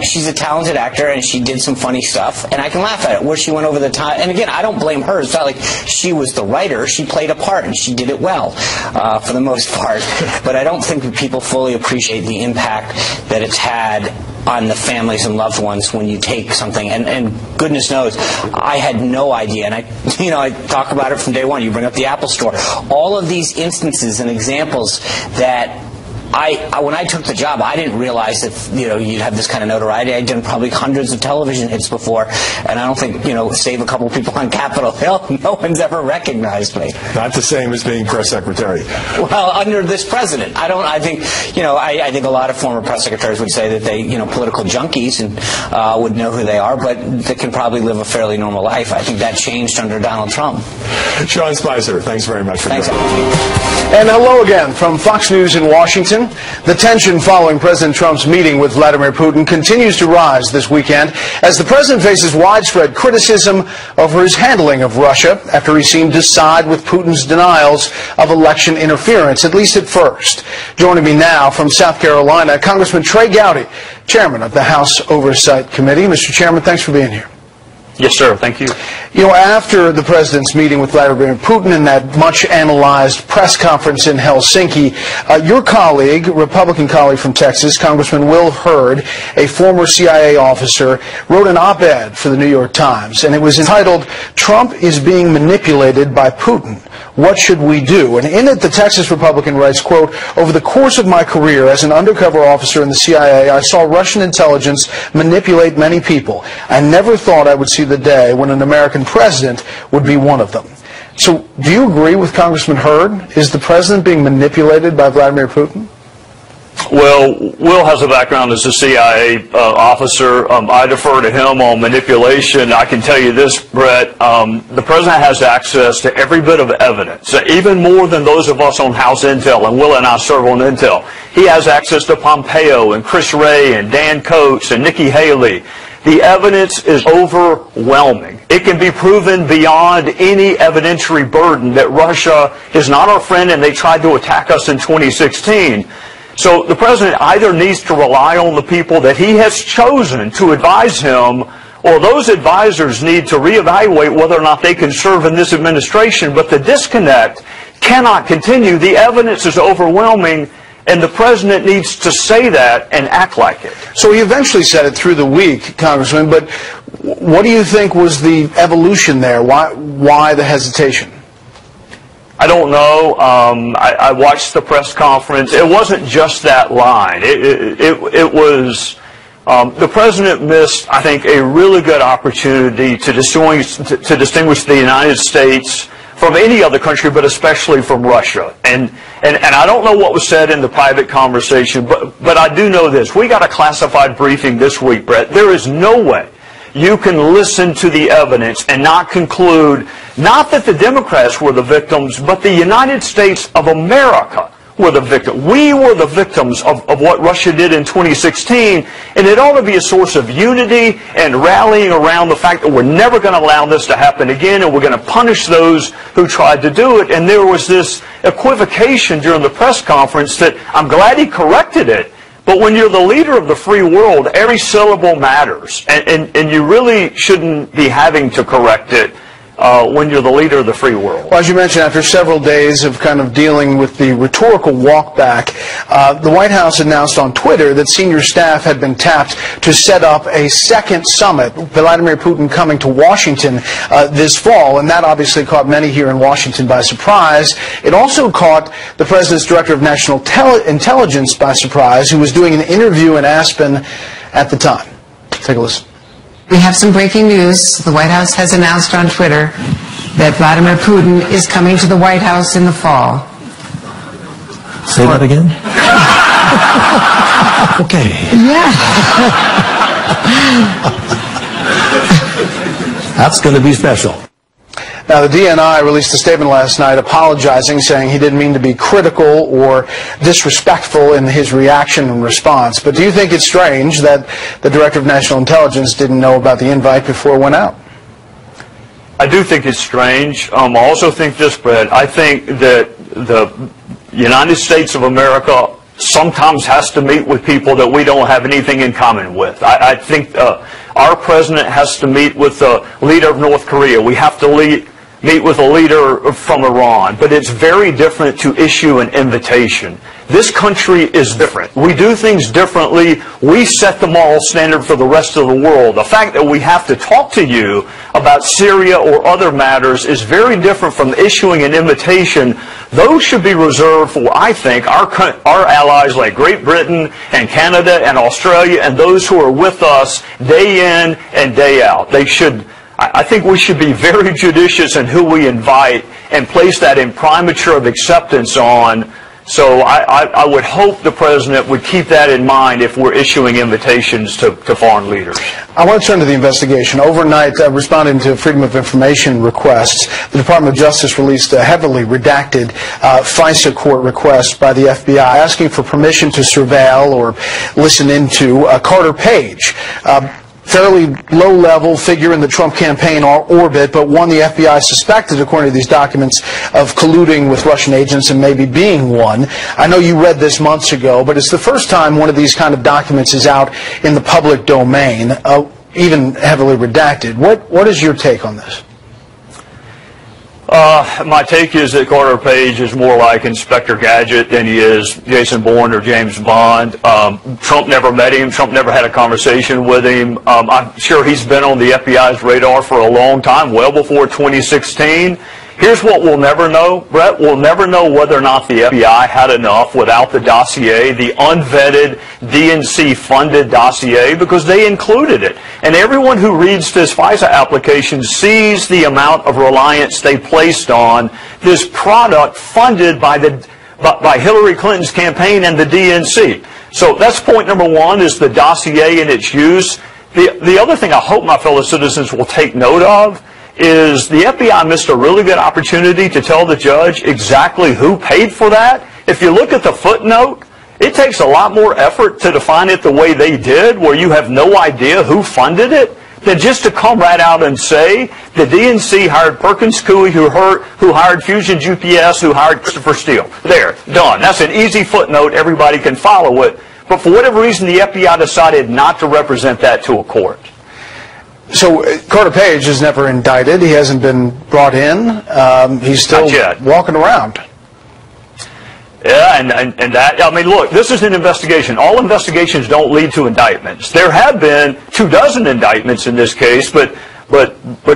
she's a talented actor and she did some funny stuff, and I can laugh at it, where she went over the top. And again, I don't blame her. It's not like she was the writer. She played a part and she did it well, for the most part. But I don't think that people fully appreciate the impact that it's had on the families and loved ones when you take something, and goodness knows, I had no idea, and I talk about it from day one. You bring up the Apple Store, all of these instances and examples that when I took the job, I didn't realize that you'd have this kind of notoriety. I'd done probably hundreds of television hits before, and I don't think save a couple people on Capitol Hill, no one's ever recognized me. Not the same as being press secretary. Well, under this president, I think a lot of former press secretaries would say that they political junkies and would know who they are, but they can probably live a fairly normal life. I think that changed under Donald Trump. Sean Spicer, thanks very much for joining me. And hello again from Fox News in Washington. The tension following President Trump's meeting with Vladimir Putin continues to rise this weekend as the president faces widespread criticism over his handling of Russia after he seemed to side with Putin's denials of election interference, at least at first. Joining me now from South Carolina, Congressman Trey Gowdy, chairman of the House Oversight Committee. Mr. Chairman, thanks for being here. Yes, sir. Thank you. You know, after the president's meeting with Vladimir Putin and that much-analyzed press conference in Helsinki, your colleague, Republican colleague from Texas, Congressman Will Hurd, a former CIA officer, wrote an op-ed for the New York Times, and it was entitled, "Trump is being manipulated by Putin. What should we do?" And in it, the Texas Republican writes, quote, "Over the course of my career as an undercover officer in the CIA, I saw Russian intelligence manipulate many people. I never thought I would see the day when an American president would be one of them." So do you agree with Congressman Hurd? Is the president being manipulated by Vladimir Putin? Well, Will has a background as a CIA officer. I defer to him on manipulation. I can tell you this, Brett. The president has access to every bit of evidence, even more than those of us on House Intel, and Will and I serve on Intel. He has access to Pompeo and Chris Wray and Dan Coates and Nikki Haley. The evidence is overwhelming. It can be proven beyond any evidentiary burden that Russia is not our friend and they tried to attack us in 2016. So the president either needs to rely on the people that he has chosen to advise him, or those advisors need to reevaluate whether or not they can serve in this administration. But the disconnect cannot continue. The evidence is overwhelming, and the president needs to say that and act like it. So he eventually said it through the week, Congressman, but what do you think was the evolution there? Why the hesitation? I don't know. I watched the press conference. It wasn't just that line. It was the president missed, I think, a really good opportunity to distinguish the United States from any other country, but especially from Russia. And I don't know what was said in the private conversation, but I do know this. We got a classified briefing this week, Brett. There is no way you can listen to the evidence and not conclude not that the Democrats were the victims, but the United States of America were the victim. We were the victims of what Russia did in 2016, and it ought to be a source of unity and rallying around the fact that we're never going to allow this to happen again, and we're going to punish those who tried to do it. And there was this equivocation during the press conference that I'm glad he corrected it. But when you're the leader of the free world, every syllable matters, and you really shouldn't be having to correct it when you're the leader of the free world. Well, as you mentioned, after several days of kind of dealing with the rhetorical walkback, the White House announced on Twitter that senior staff had been tapped to set up a second summit, Vladimir Putin coming to Washington this fall, and that obviously caught many here in Washington by surprise. It also caught the president's director of national intelligence by surprise, who was doing an interview in Aspen at the time. Take a listen. We have some breaking news. The White House has announced on Twitter that Vladimir Putin is coming to the White House in the fall. Say that again? Okay. Yeah. That's going to be special. Now, the DNI released a statement last night apologizing, saying he didn't mean to be critical or disrespectful in his reaction and response. But do you think it's strange that the Director of National Intelligence didn't know about the invite before it went out? I do think it's strange. I also think this, Brett. I think that the United States of America sometimes has to meet with people that we don't have anything in common with. I think our president has to meet with the leader of North Korea. We have to meet with a leader from Iran. But it's very different to issue an invitation. This country is different. We do things differently. We set the moral standard for the rest of the world. The fact that we have to talk to you about Syria or other matters is very different from issuing an invitation. Those should be reserved for, I think, our allies like Great Britain and Canada and Australia and those who are with us day in and day out. I think we should be very judicious in who we invite and place that imprimatur of acceptance on. So I would hope the president would keep that in mind if we're issuing invitations to foreign leaders. I want to turn to the investigation. Overnight, responding to Freedom of Information requests, the Department of Justice released a heavily redacted Fisa court request by the FBI asking for permission to surveil or listen into Carter Page. Fairly low-level figure in the Trump campaign orbit, but one the FBI suspected, according to these documents, of colluding with Russian agents and maybe being one. I know you read this months ago, but it's the first time one of these kind of documents is out in the public domain. even heavily redacted. What is your take on this? My take is that Carter Page is more like Inspector Gadget than he is Jason Bourne or James Bond. Trump never met him. Trump never had a conversation with him. I'm sure he's been on the FBI's radar for a long time, well before 2016. Here's what we'll never know, Brett. We'll never know whether or not the FBI had enough without the dossier, the unvetted DNC-funded dossier, because they included it. And everyone who reads this Fisa application sees the amount of reliance they placed on this product funded by Hillary Clinton's campaign and the DNC. So that's point number one, is the dossier and its use. The other thing I hope my fellow citizens will take note of is the FBI missed a really good opportunity to tell the judge exactly who paid for that. If you look at the footnote, it takes a lot more effort to define it the way they did, where you have no idea who funded it, than just to come right out and say the DNC hired Perkins Coie, who hired Fusion GPS, who hired Christopher Steele. There, done. That's an easy footnote. Everybody can follow it. But for whatever reason, the FBI decided not to represent that to a court. So Carter Page is never indicted. He hasn't been brought in. He's still walking around. Yeah, and that, I mean, look, this is an investigation. All investigations don't lead to indictments. There have been 24 indictments in this case, but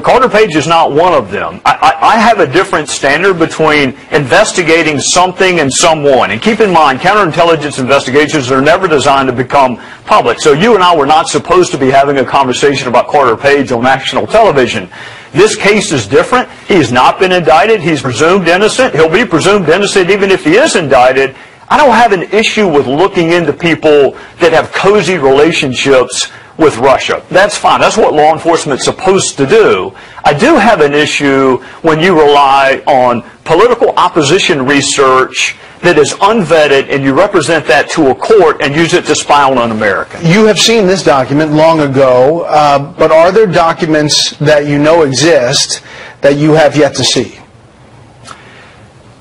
Carter Page is not one of them. I have a different standard between investigating something and someone. And keep in mind, counterintelligence investigations are never designed to become public. So you and I were not supposed to be having a conversation about Carter Page on national television. This case is different. He's not been indicted. He's presumed innocent. He'll be presumed innocent even if he is indicted. I don't have an issue with looking into people that have cozy relationships with Russia. That's fine. That's what law enforcement's supposed to do. I do have an issue when you rely on political opposition research that is unvetted and you represent that to a court and use it to spy on an American. You have seen this document long ago, but are there documents that you know exist that you have yet to see?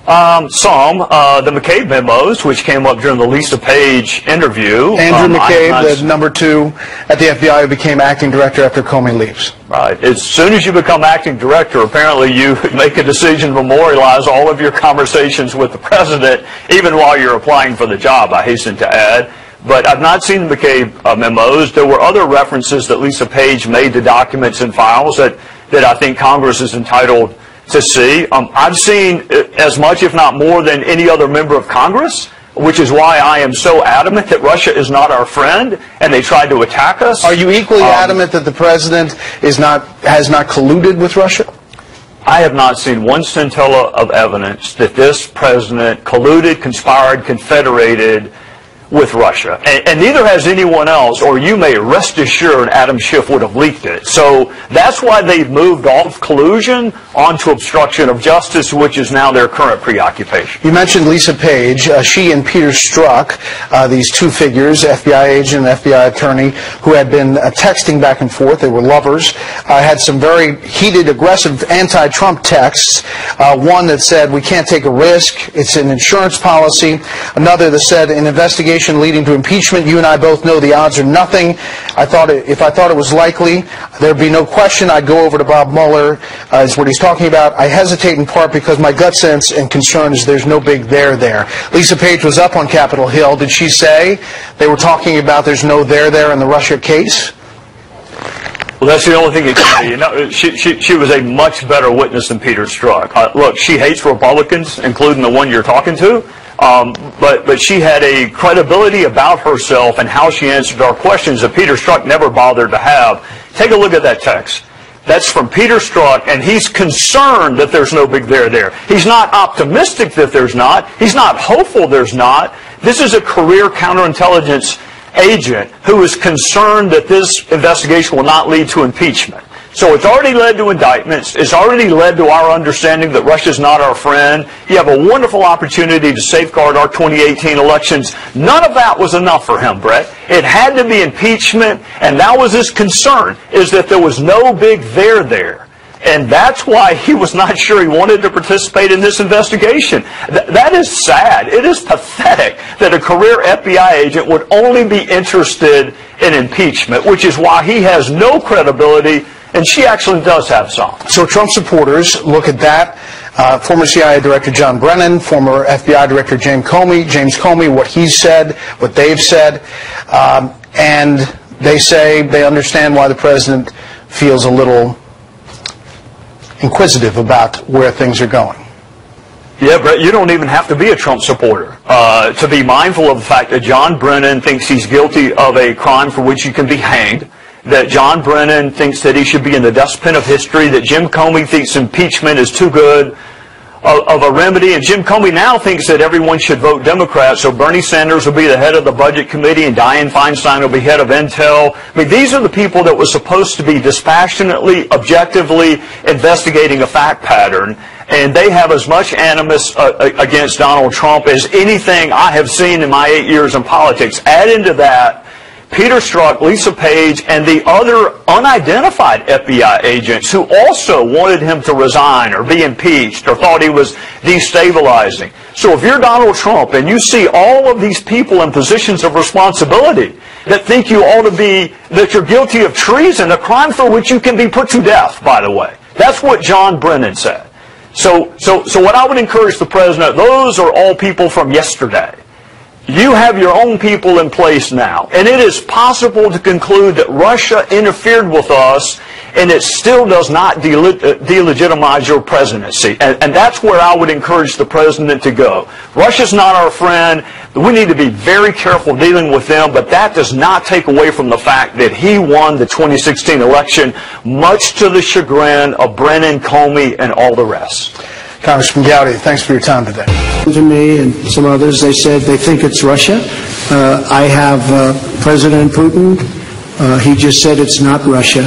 The McCabe memos, which came up during the Lisa Page interview. Andrew McCabe, the number 2 at the FBI, who became acting director after Comey leaves. Right. As soon as you become acting director, apparently you make a decision to memorialize all of your conversations with the president, even while you're applying for the job, I hasten to add. But I've not seen the McCabe memos. There were other references that Lisa Page made to documents and files that I think Congress is entitled to see. I've seen as much, if not more, than any other member of Congress, which is why I am so adamant that Russia is not our friend and they tried to attack us. Are you equally adamant that the president has not colluded with Russia? I have not seen one scintilla of evidence that this president colluded, conspired, confederated with Russia. And neither has anyone else, or you may rest assured Adam Schiff would have leaked it. So that's why they've moved off collusion onto obstruction of justice, which is now their current preoccupation. You mentioned Lisa Page. She and Peter Strzok, these two figures, FBI agent and FBI attorney, who had been texting back and forth. They were lovers. Had some very heated, aggressive anti-Trump texts. One that said, "We can't take a risk. It's an insurance policy." Another that said, "An investigation leading to impeachment. You and I both know the odds are nothing. If I thought it was likely, there'd be no question I'd go over to Bob Mueller," is what he's talking about. "I hesitate in part because my gut sense and concern is there's no big there." Lisa Page was up on Capitol Hill. Did she say they were talking about there's no there in the Russia case? Well, that's the only thing it can be. You know, she was a much better witness than Peter Strzok. Look, she hates Republicans, including the one you're talking to. But she had a credibility about herself and how she answered our questions that Peter Strzok never bothered to have. Take a look at that text. That's from Peter Strzok, and he's concerned that there's no big there. He's not optimistic that there's not. He's not hopeful there's not. This is a career counterintelligence agent who is concerned that this investigation will not lead to impeachment. So it's already led to indictments. It's already led to our understanding that Russia's not our friend. You have a wonderful opportunity to safeguard our 2018 elections. None of that was enough for him, Brett. It had to be impeachment, and that was his concern, is that there was no big there. And that's why he was not sure he wanted to participate in this investigation. That is sad. It is pathetic that a career FBI agent would only be interested in impeachment, which is why he has no credibility, and she actually does have some. So Trump supporters look at that. Former CIA Director John Brennan, former FBI Director James Comey, what he said, what they've said, and they say they understand why the president feels a little inquisitive about where things are going. Yeah, Brett, you don't even have to be a Trump supporter to be mindful of the fact that John Brennan thinks he's guilty of a crime for which he can be hanged, that John Brennan thinks that he should be in the dustbin of history, that Jim Comey thinks impeachment is too good of a remedy, and Jim Comey now thinks that everyone should vote Democrat, so Bernie Sanders will be the head of the Budget Committee and Dianne Feinstein will be head of Intel. I mean, these are the people that were supposed to be dispassionately, objectively investigating a fact pattern, and they have as much animus against Donald Trump as anything I have seen in my 8 years in politics. Add into that Peter Strzok, Lisa Page, and the other unidentified FBI agents who also wanted him to resign or be impeached or thought he was destabilizing. So if you're Donald Trump and you see all of these people in positions of responsibility that think you ought to be, that you're guilty of treason, a crime for which you can be put to death, by the way. That's what John Brennan said. So what I would encourage the president, those are all people from yesterday. You have your own people in place now, and it is possible to conclude that Russia interfered with us, and it still does not delegitimize your presidency. And that's where I would encourage the president to go. Russia's not our friend. We need to be very careful dealing with them, but that does not take away from the fact that he won the 2016 election, much to the chagrin of Brennan, Comey, and all the rest. Congressman Gowdy, thanks for your time today. To me and some others, they said they think it's Russia. I have President Putin. He just said it's not Russia.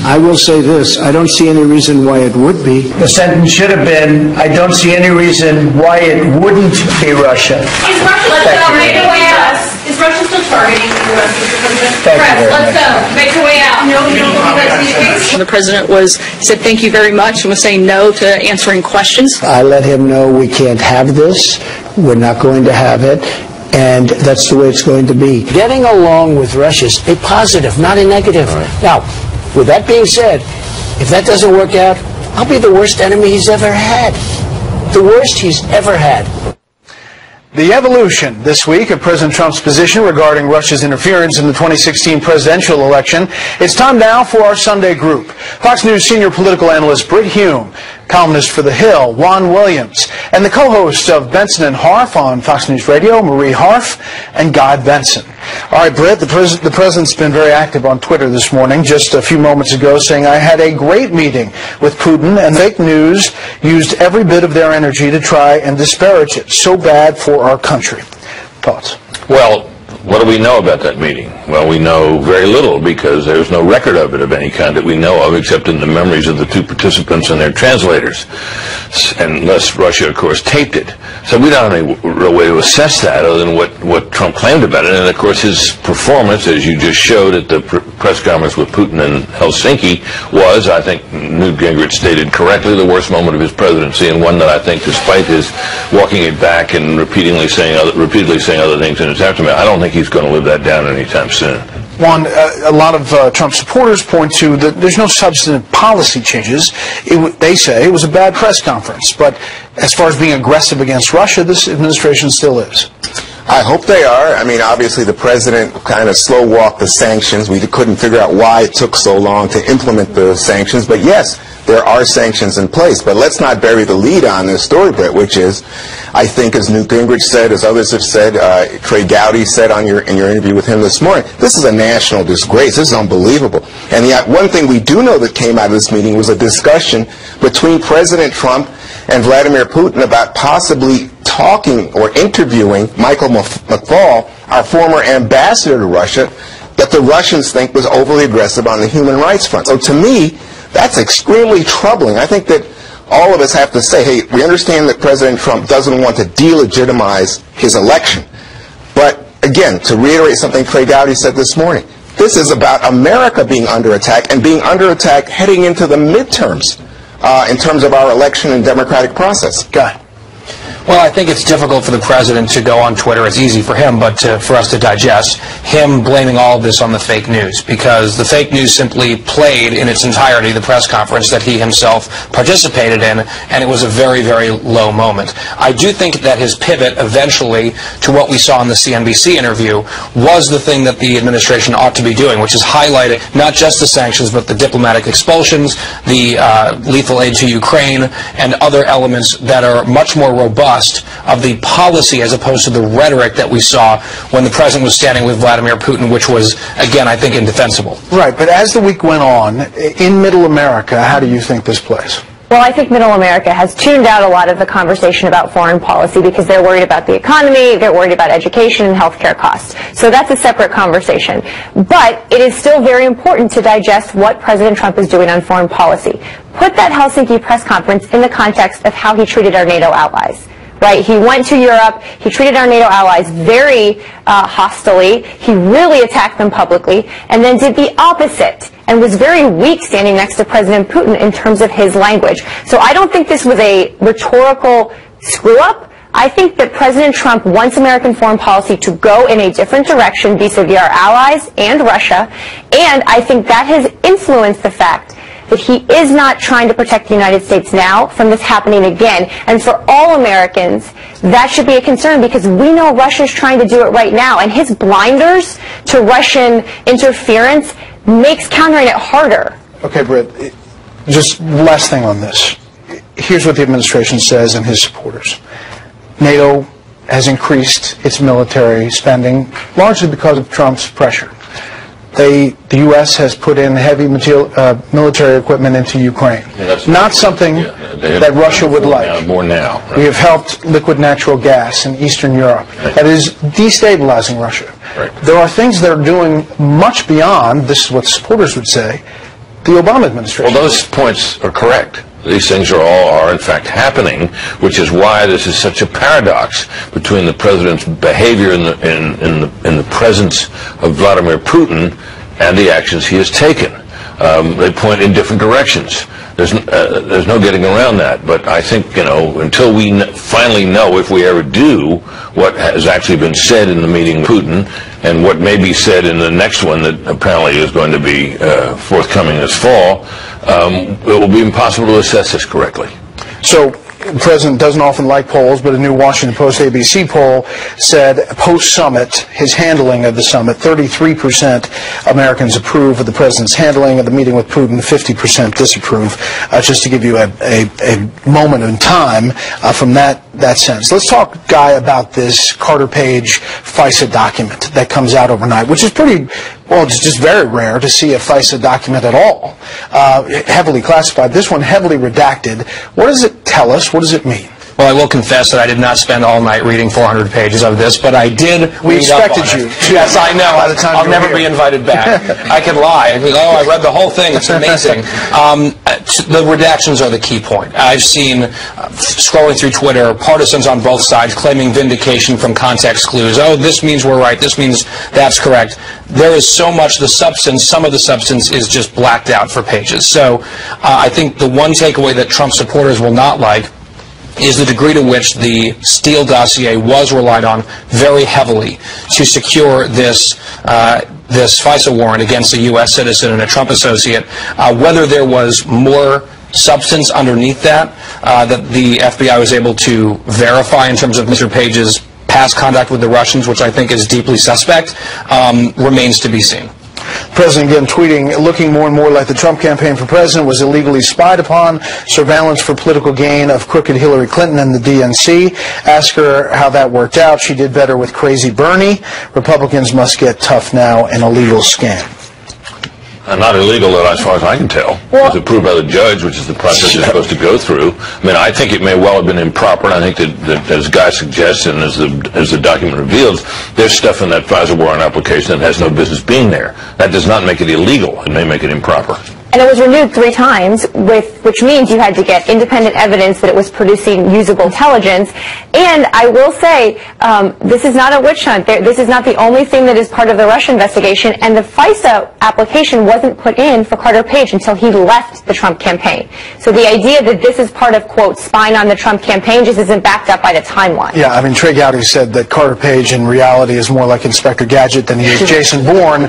I will say this. I don't see any reason why it would be. The sentence should have been, I don't see any reason why it wouldn't be Russia. Is Russia still targeting the U.S., Mr. President? Press, let's go. Make your way out. No, you don't believe that's the case? The president said thank you very much and was saying no to answering questions. I let him know we can't have this. We're not going to have it. And that's the way it's going to be. Getting along with Russia is a positive, not a negative. Right. Now, with that being said, if that doesn't work out, I'll be the worst enemy he's ever had. The worst he's ever had. The evolution this week of President Trump's position regarding Russia's interference in the 2016 presidential election. It's time now for our Sunday group. Fox News senior political analyst Britt Hume, columnist for The Hill, Juan Williams, and the co-hosts of Benson and Harf on Fox News Radio, Marie Harf and Guy Benson. All right, Britt, the president's been very active on Twitter this morning, just a few moments ago, saying, I had a great meeting with Putin, and fake news used every bit of their energy to try and disparage it. So bad for our country. Thoughts? Well, what do we know about that meeting? Well, we know very little because there's no record of it of any kind that we know of except in the memories of the two participants and their translators, unless Russia, of course, taped it. So we don't have any real way to assess that other than what Trump claimed about it. And, of course, his performance, as you just showed at the press conference with Putin in Helsinki, was, I think Newt Gingrich stated correctly, the worst moment of his presidency, and one that I think, despite his walking it back and repeatedly saying other things in its aftermath, I don't think he's going to live that down anytime soon. Juan, a lot of Trump supporters point to that there's no substantive policy changes. They say it was a bad press conference. But as far as being aggressive against Russia, this administration still is. I hope they are. I mean, obviously the president kind of slow-walked the sanctions. We couldn't figure out why it took so long to implement the sanctions. But yes, there are sanctions in place. But let's not bury the lead on this story, Brett, which is, I think, as Newt Gingrich said, as others have said, Trey Gowdy said in your interview with him this morning, this is a national disgrace. This is unbelievable. And yet one thing we do know that came out of this meeting was a discussion between President Trump and Vladimir Putin about possibly talking or interviewing Michael McFaul, our former ambassador to Russia, that the Russians think was overly aggressive on the human rights front. So to me, that's extremely troubling. I think that all of us have to say, hey, we understand that President Trump doesn't want to delegitimize his election. But again, to reiterate something Trey Gowdy said this morning, this is about America being under attack and being under attack heading into the midterms. in terms of our election and democratic process. Guy. Well, I think it's difficult for the president to go on Twitter. It's easy for him, but for us to digest him blaming all of this on the fake news, because the fake news simply played in its entirety the press conference that he himself participated in, and it was a very, very low moment. I do think that his pivot eventually to what we saw in the CNBC interview was the thing that the administration ought to be doing, which is highlighting not just the sanctions, but the diplomatic expulsions, the lethal aid to Ukraine, and other elements that are much more robust of the policy as opposed to the rhetoric that we saw when the president was standing with Vladimir Putin, which was, again, I think, indefensible. Right, but as the week went on, in Middle America, how do you think this plays? Well, I think Middle America has tuned out a lot of the conversation about foreign policy because they're worried about the economy, they're worried about education and healthcare costs. So that's a separate conversation. But it is still very important to digest what President Trump is doing on foreign policy. Put that Helsinki press conference in the context of how he treated our NATO allies. Right? He went to Europe, he treated our NATO allies very hostilely, he really attacked them publicly, and then did the opposite, and was very weak standing next to President Putin in terms of his language. So I don't think this was a rhetorical screw-up. I think that President Trump wants American foreign policy to go in a different direction vis-a-vis our allies and Russia, and I think that has influenced the fact that he is not trying to protect the United States now from this happening again. And for all Americans, that should be a concern because we know Russia's trying to do it right now. And his blinders to Russian interference makes countering it harder. Okay, Britt, just last thing on this. Here's what the administration says and his supporters. NATO has increased its military spending largely because of Trump's pressure. The U.S. has put in heavy military equipment into Ukraine. Yeah, not something that Russia would like. More now. Right. We have helped liquid natural gas in Eastern Europe. Right. That is destabilizing Russia. Right. There are things that are doing much beyond, this is what supporters would say, the Obama administration. Well, those points are correct. These things are in fact happening, which is why this is such a paradox between the president's behavior in the presence of Vladimir Putin and the actions he has taken. They point in different directions. There's no getting around that. But I think, until we finally know, if we ever do, what has actually been said in the meeting with Putin and what may be said in the next one that apparently is going to be forthcoming this fall, it will be impossible to assess this correctly. So the president doesn't often like polls, but a new Washington Post ABC poll said post-summit, his handling of the summit, 33% Americans approve of the president's handling of the meeting with Putin, 50% disapprove, just to give you a moment in time from that sense. Let's talk, Guy, about this Carter Page Fisa document that comes out overnight, which is it's just very rare to see a Fisa document at all, heavily classified. This one heavily redacted. What does it tell us? What does it mean? Well, I will confess that I did not spend all night reading 400 pages of this, but I did We expected you. Yes, I know. I'll never be invited back. I can lie. I can go, I read the whole thing. It's amazing. The redactions are the key point. I've seen, scrolling through Twitter, partisans on both sides claiming vindication from context clues. Oh, this means we're right. This means that's correct. There is so much, the substance, some of the substance is just blacked out for pages. So I think the one takeaway that Trump supporters will not like is the degree to which the Steele dossier was relied on very heavily to secure this FISA warrant against a U.S. citizen and a Trump associate. Whether there was more substance underneath that that the FBI was able to verify in terms of Mr. Page's past conduct with the Russians, which I think is deeply suspect, remains to be seen. The president again tweeting, looking more and more like the Trump campaign for president was illegally spied upon, surveillance for political gain of crooked Hillary Clinton and the DNC. Ask her how that worked out. She did better with crazy Bernie. Republicans must get tough now, an illegal scam. Not illegal, as far as I can tell. It was approved by the judge, which is the process you're supposed to go through. I mean, I think it may well have been improper, and I think that as Guy suggests and as the document reveals, there's stuff in that FISA warrant application that has no business being there. That does not make it illegal. It may make it improper. And it was renewed 3 times, which means you had to get independent evidence that it was producing usable intelligence. And I will say, this is not a witch hunt. This is not the only thing that is part of the Russia investigation, and the Fisa application wasn't put in for Carter Page until he left the Trump campaign. So the idea that this is part of, quote, spying on the Trump campaign just isn't backed up by the timeline. Yeah, I mean, Trey Gowdy said that Carter Page in reality is more like Inspector Gadget than he is Jason Bourne.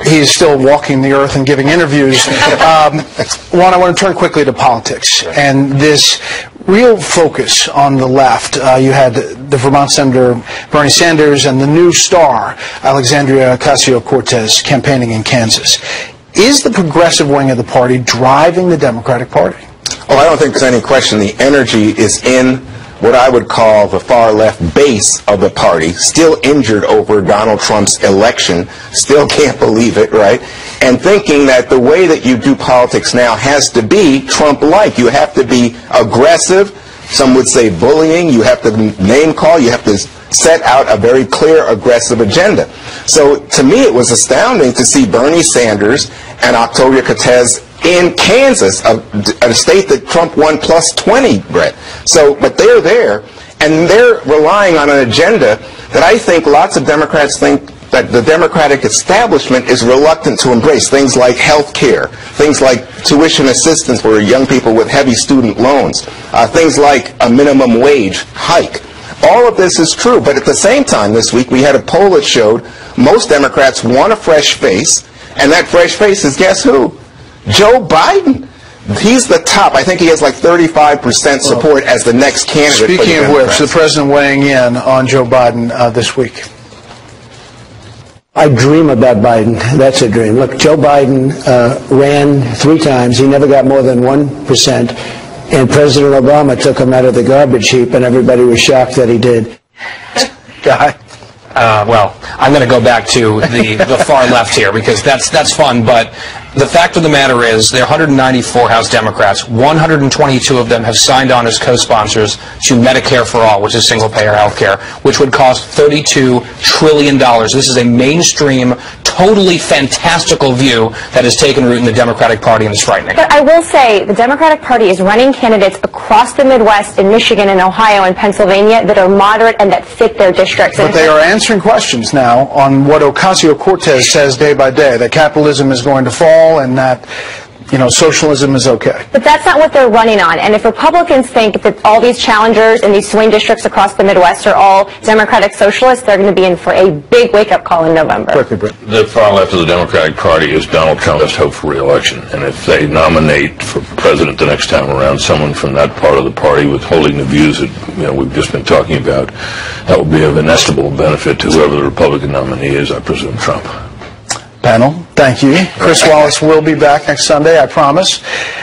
He's still walking the earth and giving interviews. Juan, I want to turn quickly to politics and this real focus on the left. You had the Vermont Senator Bernie Sanders and the new star, Alexandria Ocasio-Cortez, campaigning in Kansas. Is the progressive wing of the party driving the Democratic Party? Oh, I don't think there's any question. The energy is in what I would call the far left base of the party, still injured over Donald Trump's election, still can't believe it, right? And thinking that the way that you do politics now has to be Trump-like. You have to be aggressive, some would say bullying, you have to name call, you have to set out a very clear, aggressive agenda. So to me it was astounding to see Bernie Sanders and Ocasio-Cortez in Kansas, a state that Trump won plus 20, Brett. So, but they're there, and they're relying on an agenda that I think lots of Democrats think that the Democratic establishment is reluctant to embrace. Things like health care, things like tuition assistance for young people with heavy student loans, things like a minimum wage hike. All of this is true, but at the same time this week we had a poll that showed most Democrats want a fresh face, and that fresh face is, guess who? Joe Biden. He's the top. I think he has like 35% support as the next candidate. Speaking of which, the president weighing in on Joe Biden this week. I dream about Biden. That's a dream. Look, Joe Biden ran 3 times. He never got more than 1%. And President Obama took him out of the garbage heap, and everybody was shocked that he did. Guy? Well, I'm going to go back to the far left here because that's fun, but the fact of the matter is there are 194 House Democrats. 122 of them have signed on as co-sponsors to Medicare for All, which is single-payer health care, which would cost $32 trillion. This is a mainstream, totally fantastical view that has taken root in the Democratic Party and is frightening. But I will say the Democratic Party is running candidates across the Midwest, in Michigan and Ohio and Pennsylvania, that are moderate and that fit their districts. But they are answering questions now on what Ocasio-Cortez says day by day, that capitalism is going to fall and that, you know, socialism is okay. But that's not what they're running on. And if Republicans think that all these challengers in these swing districts across the Midwest are all Democratic socialists, they're going to be in for a big wake-up call in November. The far left of the Democratic Party is Donald Trump's best hope for re-election. And if they nominate for president the next time around someone from that part of the party withholding the views that we've just been talking about, that will be of inestimable benefit to whoever the Republican nominee is, I presume Trump. Panel, thank you. Chris Wallace will be back next Sunday, I promise.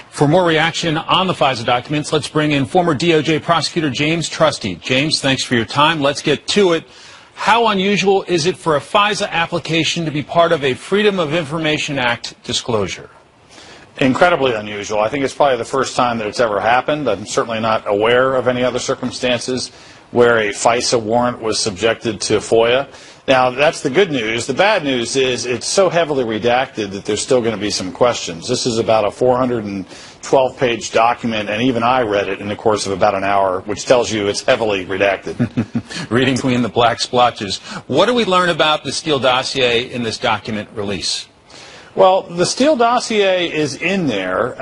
For more reaction on the FISA documents, let's bring in former DOJ prosecutor James Trusty. James, thanks for your time. Let's get to it. How unusual is it for a FISA application to be part of a Freedom of Information Act disclosure? Incredibly unusual. I think it's probably the first time that it's ever happened. I'm certainly not aware of any other circumstances where a FISA warrant was subjected to FOIA. Now, that's the good news. The bad news is it's so heavily redacted that there's still going to be some questions. This is about a 412-page document, and even I read it in the course of about an hour, which tells you it's heavily redacted. Reading between the black splotches. What do we learn about the Steele dossier in this document release? Well, the Steele dossier is in there.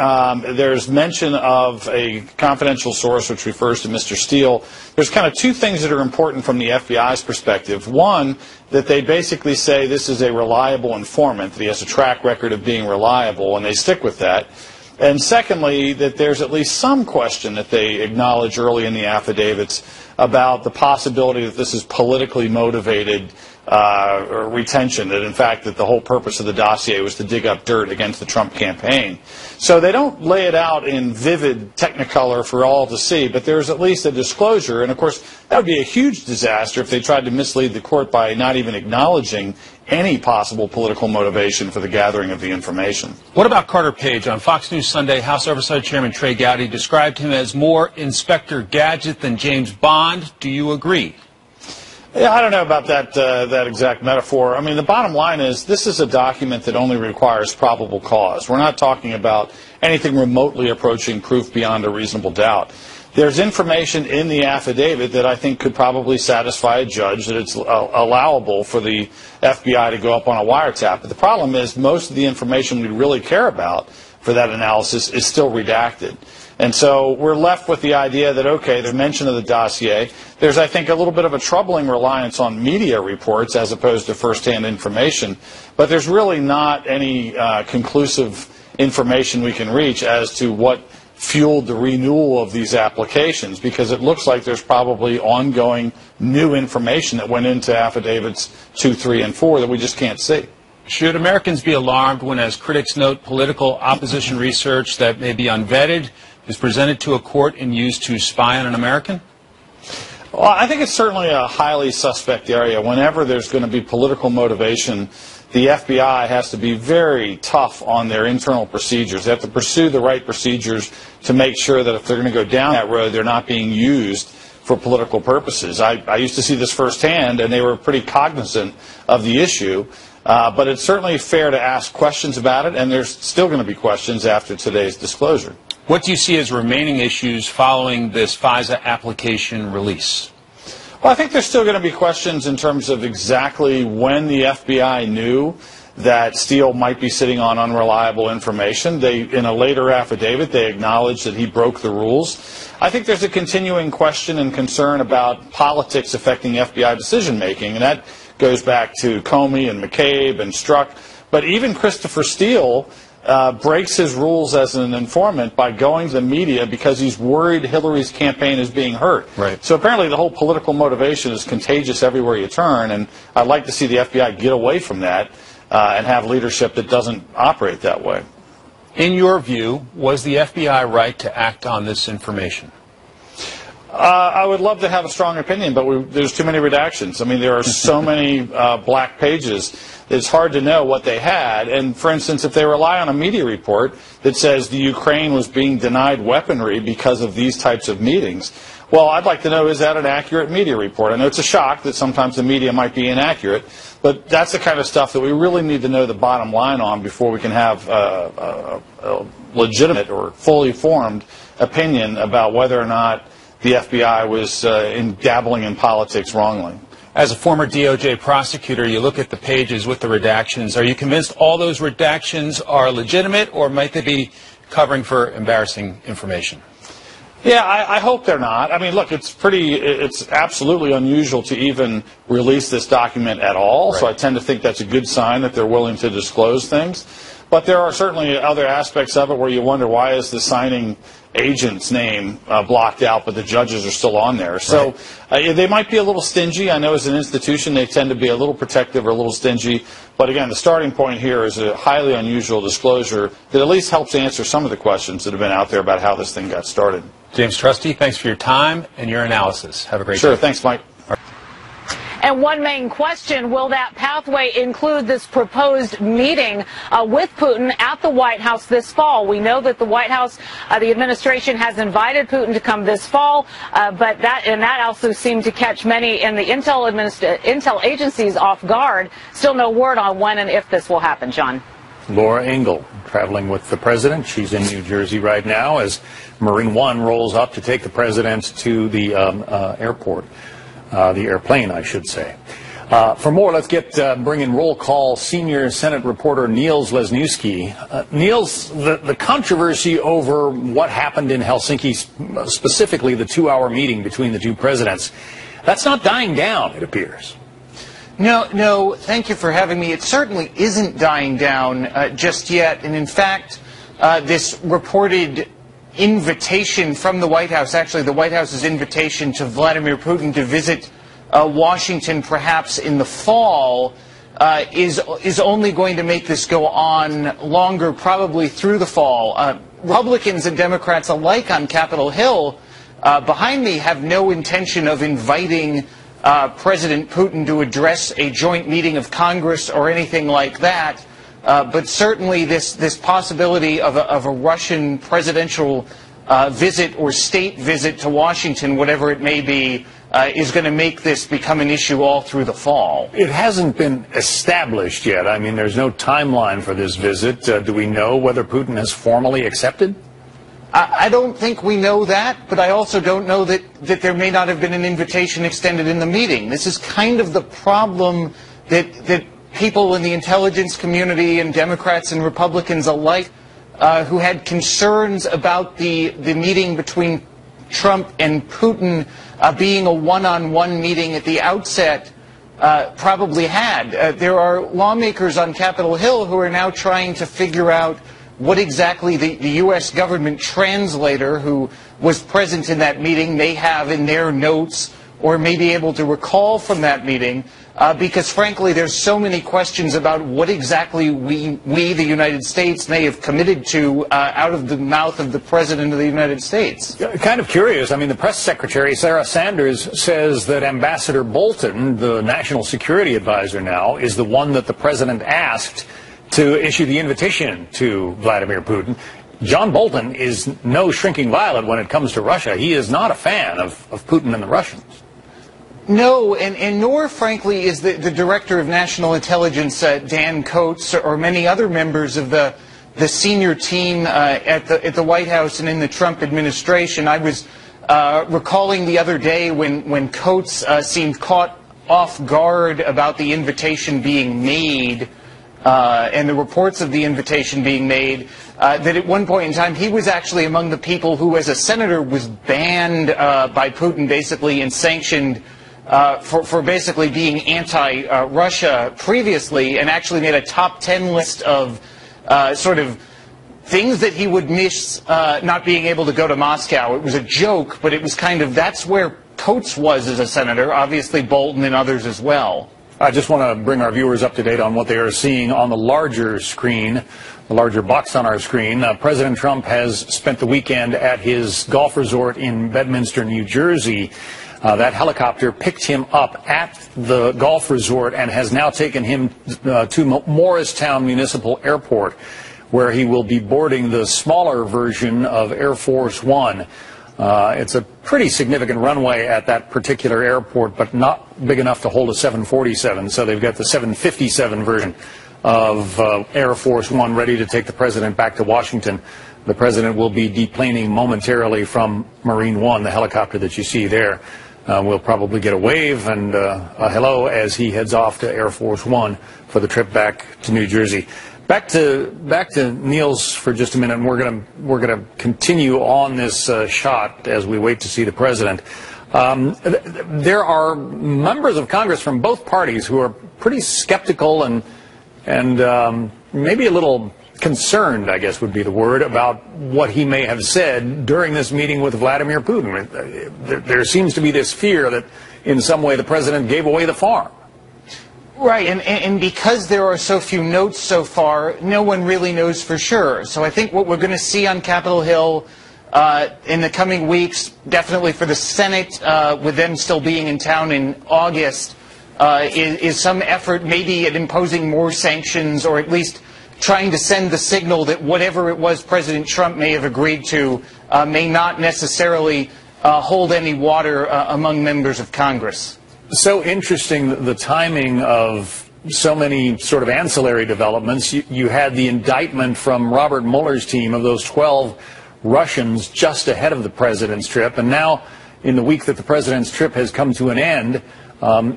There's mention of a confidential source which refers to Mr. Steele. There's kind of 2 things that are important from the FBI's perspective. One, that they basically say this is a reliable informant, that he has a track record of being reliable, and they stick with that. And secondly, that there's at least some question that they acknowledge early in the affidavits about the possibility that this is politically motivated retention, that in fact that the whole purpose of the dossier was to dig up dirt against the Trump campaign. So they don't lay it out in vivid technicolor for all to see, but there's at least a disclosure. And of course, that would be a huge disaster if they tried to mislead the court by not even acknowledging any possible political motivation for the gathering of the information. What about Carter Page? On Fox News Sunday, House Oversight Chairman Trey Gowdy described him as more Inspector Gadget than James Bond. Do you agree? Yeah, I don't know about that exact metaphor. I mean, the bottom line is this is a document that only requires probable cause. We're not talking about anything remotely approaching proof beyond a reasonable doubt. There's information in the affidavit that I think could probably satisfy a judge that it's allowable for the FBI to go up on a wiretap. But the problem is most of the information we really care about for that analysis is still redacted. And so we're left with the idea that, okay, there's mention of the dossier. There's, I think, a little bit of a troubling reliance on media reports as opposed to firsthand information. But there's really not any conclusive information we can reach as to what fueled the renewal of these applications, because it looks like there's probably ongoing new information that went into affidavits 2, 3, and 4 that we just can't see. Should Americans be alarmed when, as critics note, political opposition research that may be unvetted is presented to a court and used to spy on an American? Well, I think it's certainly a highly suspect area. Whenever there's going to be political motivation, the FBI has to be very tough on their internal procedures. They have to pursue the right procedures to make sure that if they're going to go down that road, they're not being used for political purposes. I used to see this firsthand, and they were pretty cognizant of the issue. But it's certainly fair to ask questions about it, and there's still going to be questions after today's disclosure. What do you see as remaining issues following this FISA application release? Well, I think there's still going to be questions in terms of exactly when the FBI knew that Steele might be sitting on unreliable information. In a later affidavit, they acknowledged that he broke the rules. I think there's a continuing question and concern about politics affecting FBI decision-making, and that goes back to Comey and McCabe and Strzok. But even Christopher Steele breaks his rules as an informant by going to the media because he's worried Hillary's campaign is being hurt. Right. So apparently the whole political motivation is contagious everywhere you turn, and I'd like to see the FBI get away from that and have leadership that doesn't operate that way. In your view, was the FBI right to act on this information? I would love to have a strong opinion, but there's too many redactions. I mean, there are so many black pages. It's hard to know what they had. And, for instance, if they rely on a media report that says the Ukraine was being denied weaponry because of these types of meetings, well, I'd like to know, is that an accurate media report? I know it's a shock that sometimes the media might be inaccurate, but that's the kind of stuff that we really need to know the bottom line on before we can have a legitimate or fully formed opinion about whether or not the FBI was dabbling in politics wrongly. As a former DOJ prosecutor, you look at the pages with the redactions. Are you convinced all those redactions are legitimate, or might they be covering for embarrassing information? Yeah, I hope they're not. I mean, look, it's absolutely unusual to even release this document at all, right. So I tend to think that's a good sign that they're willing to disclose things. But there are certainly other aspects of it where you wonder, why is the signing agent's name blocked out, but the judges are still on there? So they might be a little stingy. I know as an institution they tend to be a little protective or a little stingy. But again, the starting point here is a highly unusual disclosure that at least helps answer some of the questions that have been out there about how this thing got started. James Trusty, thanks for your time and your analysis. Have a great day. Sure, thanks, Mike. And one main question, will that pathway include this proposed meeting with Putin at the White House this fall? We know that the White House, the administration has invited Putin to come this fall, but that also seemed to catch many in the intel agencies off guard. Still no word on when and if this will happen, John. Laura Ingle traveling with the president. She's in New Jersey right now as Marine One rolls up to take the president to the airport. The airplane, I should say. For more, let's bring in roll call senior Senate reporter Niels Lesniewski. Niels, the controversy over what happened in Helsinki, specifically the 2-hour meeting between the two presidents, that's not dying down, it appears. No, thank you for having me. It certainly isn't dying down just yet. And in fact, this reported invitation from the White House, actually the White House's invitation to Vladimir Putin to visit Washington perhaps in the fall is only going to make this go on longer, probably through the fall. Republicans and Democrats alike on Capitol Hill behind me have no intention of inviting President Putin to address a joint meeting of Congress or anything like that. But certainly this possibility of a Russian presidential visit or state visit to Washington, whatever it may be, is going to make this become an issue all through the fall. It hasn't been established yet. I mean, there's no timeline for this visit. Do we know whether Putin has formally accepted? I don't think we know that, but I also don't know that there may not have been an invitation extended in the meeting. This is kind of the problem that people in the intelligence community and Democrats and Republicans alike who had concerns about the meeting between Trump and Putin being a one-on-one meeting at the outset probably had. There are lawmakers on Capitol Hill who are now trying to figure out what exactly the U.S. government translator who was present in that meeting may have in their notes or may be able to recall from that meeting, because frankly there's so many questions about what exactly we the United States, may have committed to out of the mouth of the President of the United States. Kind of curious. I mean, the press secretary, Sarah Sanders, says that Ambassador Bolton, the national security advisor now, is the one that the President asked to issue the invitation to Vladimir Putin. John Bolton is no shrinking violet when it comes to Russia. He is not a fan of Putin and the Russians. No, and nor, frankly, is the Director of National Intelligence, Dan Coates, or many other members of the senior team at the White House and in the Trump administration. I was recalling the other day when Coates seemed caught off guard about the invitation being made and the reports of the invitation being made, that at one point in time he was actually among the people who, as a senator, was banned by Putin basically and sanctioned for basically being anti-Russia previously, and actually made a top 10 list of sort of things that he would miss not being able to go to Moscow. It was a joke, but it was kind of, that's where Coates was as a senator, obviously Bolton and others as well. I just want to bring our viewers up to date on what they are seeing on the larger screen, the larger box on our screen. President Trump has spent the weekend at his golf resort in Bedminster, New Jersey. That helicopter picked him up at the golf resort and has now taken him to Morristown Municipal Airport, where he will be boarding the smaller version of Air Force One. It's a pretty significant runway at that particular airport, but not big enough to hold a 747, so they've got the 757 version of Air Force One ready to take the president back to Washington. The president will be deplaning momentarily from Marine One, the helicopter that you see there. We'll probably get a wave and a hello as he heads off to Air Force One for the trip back to New Jersey. Back to Niels for just a minute, and we're gonna continue on this shot as we wait to see the president. There are members of Congress from both parties who are pretty skeptical and maybe a little concerned, I guess would be the word, about what he may have said during this meeting with Vladimir Putin. There seems to be this fear that in some way the president gave away the farm. Right, and because there are so few notes so far, no one really knows for sure. So I think what we're going to see on Capitol Hill in the coming weeks, definitely for the Senate, with them still being in town in August, is some effort maybe at imposing more sanctions, or at least trying to send the signal that whatever it was President Trump may have agreed to may not necessarily hold any water among members of Congress. So interesting, the timing of so many sort of ancillary developments. You had the indictment from Robert Mueller's team of those 12 Russians just ahead of the president's trip, and now in the week that the president's trip has come to an end,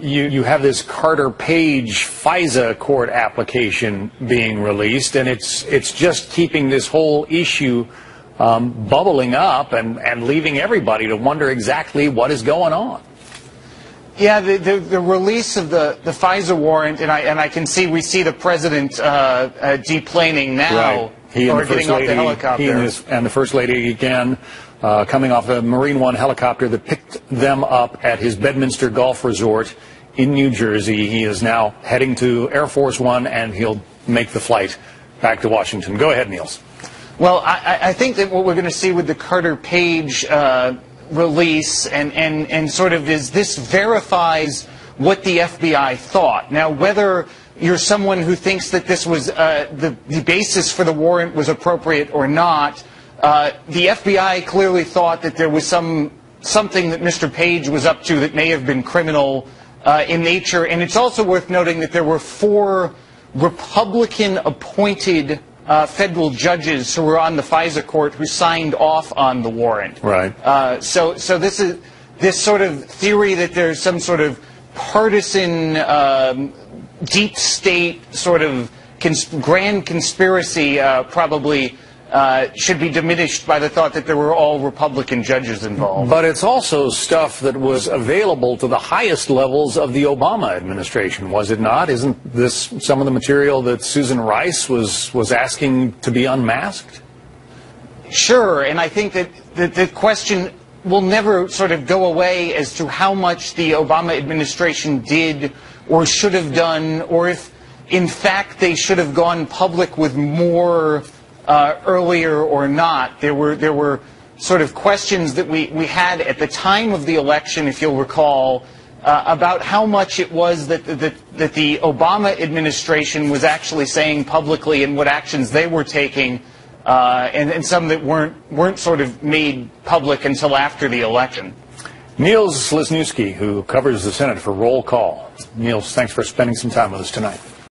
you have this Carter Page FISA court application being released, and it's just keeping this whole issue bubbling up and leaving everybody to wonder exactly what is going on. Yeah, the release of the FISA warrant, and I can see we see the president deplaning now, right. He and or the first getting off lady, the helicopter. He and the first lady again coming off a Marine One helicopter that picked them up at his Bedminster Golf Resort in New Jersey. He is now heading to Air Force One, and he'll make the flight back to Washington. Go ahead, Niels. Well, I think that what we're going to see with the Carter Page release and sort of is this verifies what the FBI thought. Now, whether you're someone who thinks that this was the basis for the warrant was appropriate or not, the FBI clearly thought that there was some something that Mr. Page was up to that may have been criminal in nature. And it's also worth noting that there were 4 Republican-appointed federal judges who were on the FISA court who signed off on the warrant. Right. So this is this sort of theory that there's some sort of partisan deep state sort of grand conspiracy probably should be diminished by the thought that there were all Republican judges involved. But it's also stuff that was available to the highest levels of the Obama administration, was it not? Isn't this some of the material that Susan Rice was asking to be unmasked? Sure, and I think that the question will never sort of go away as to how much the Obama administration did or should have done, or if, in fact, they should have gone public with more earlier or not. There were sort of questions that we had at the time of the election, if you'll recall, about how much it was that the Obama administration was actually saying publicly and what actions they were taking, and some that weren't sort of made public until after the election. Niels Lesniewski, who covers the Senate for Roll Call. Niels, thanks for spending some time with us tonight.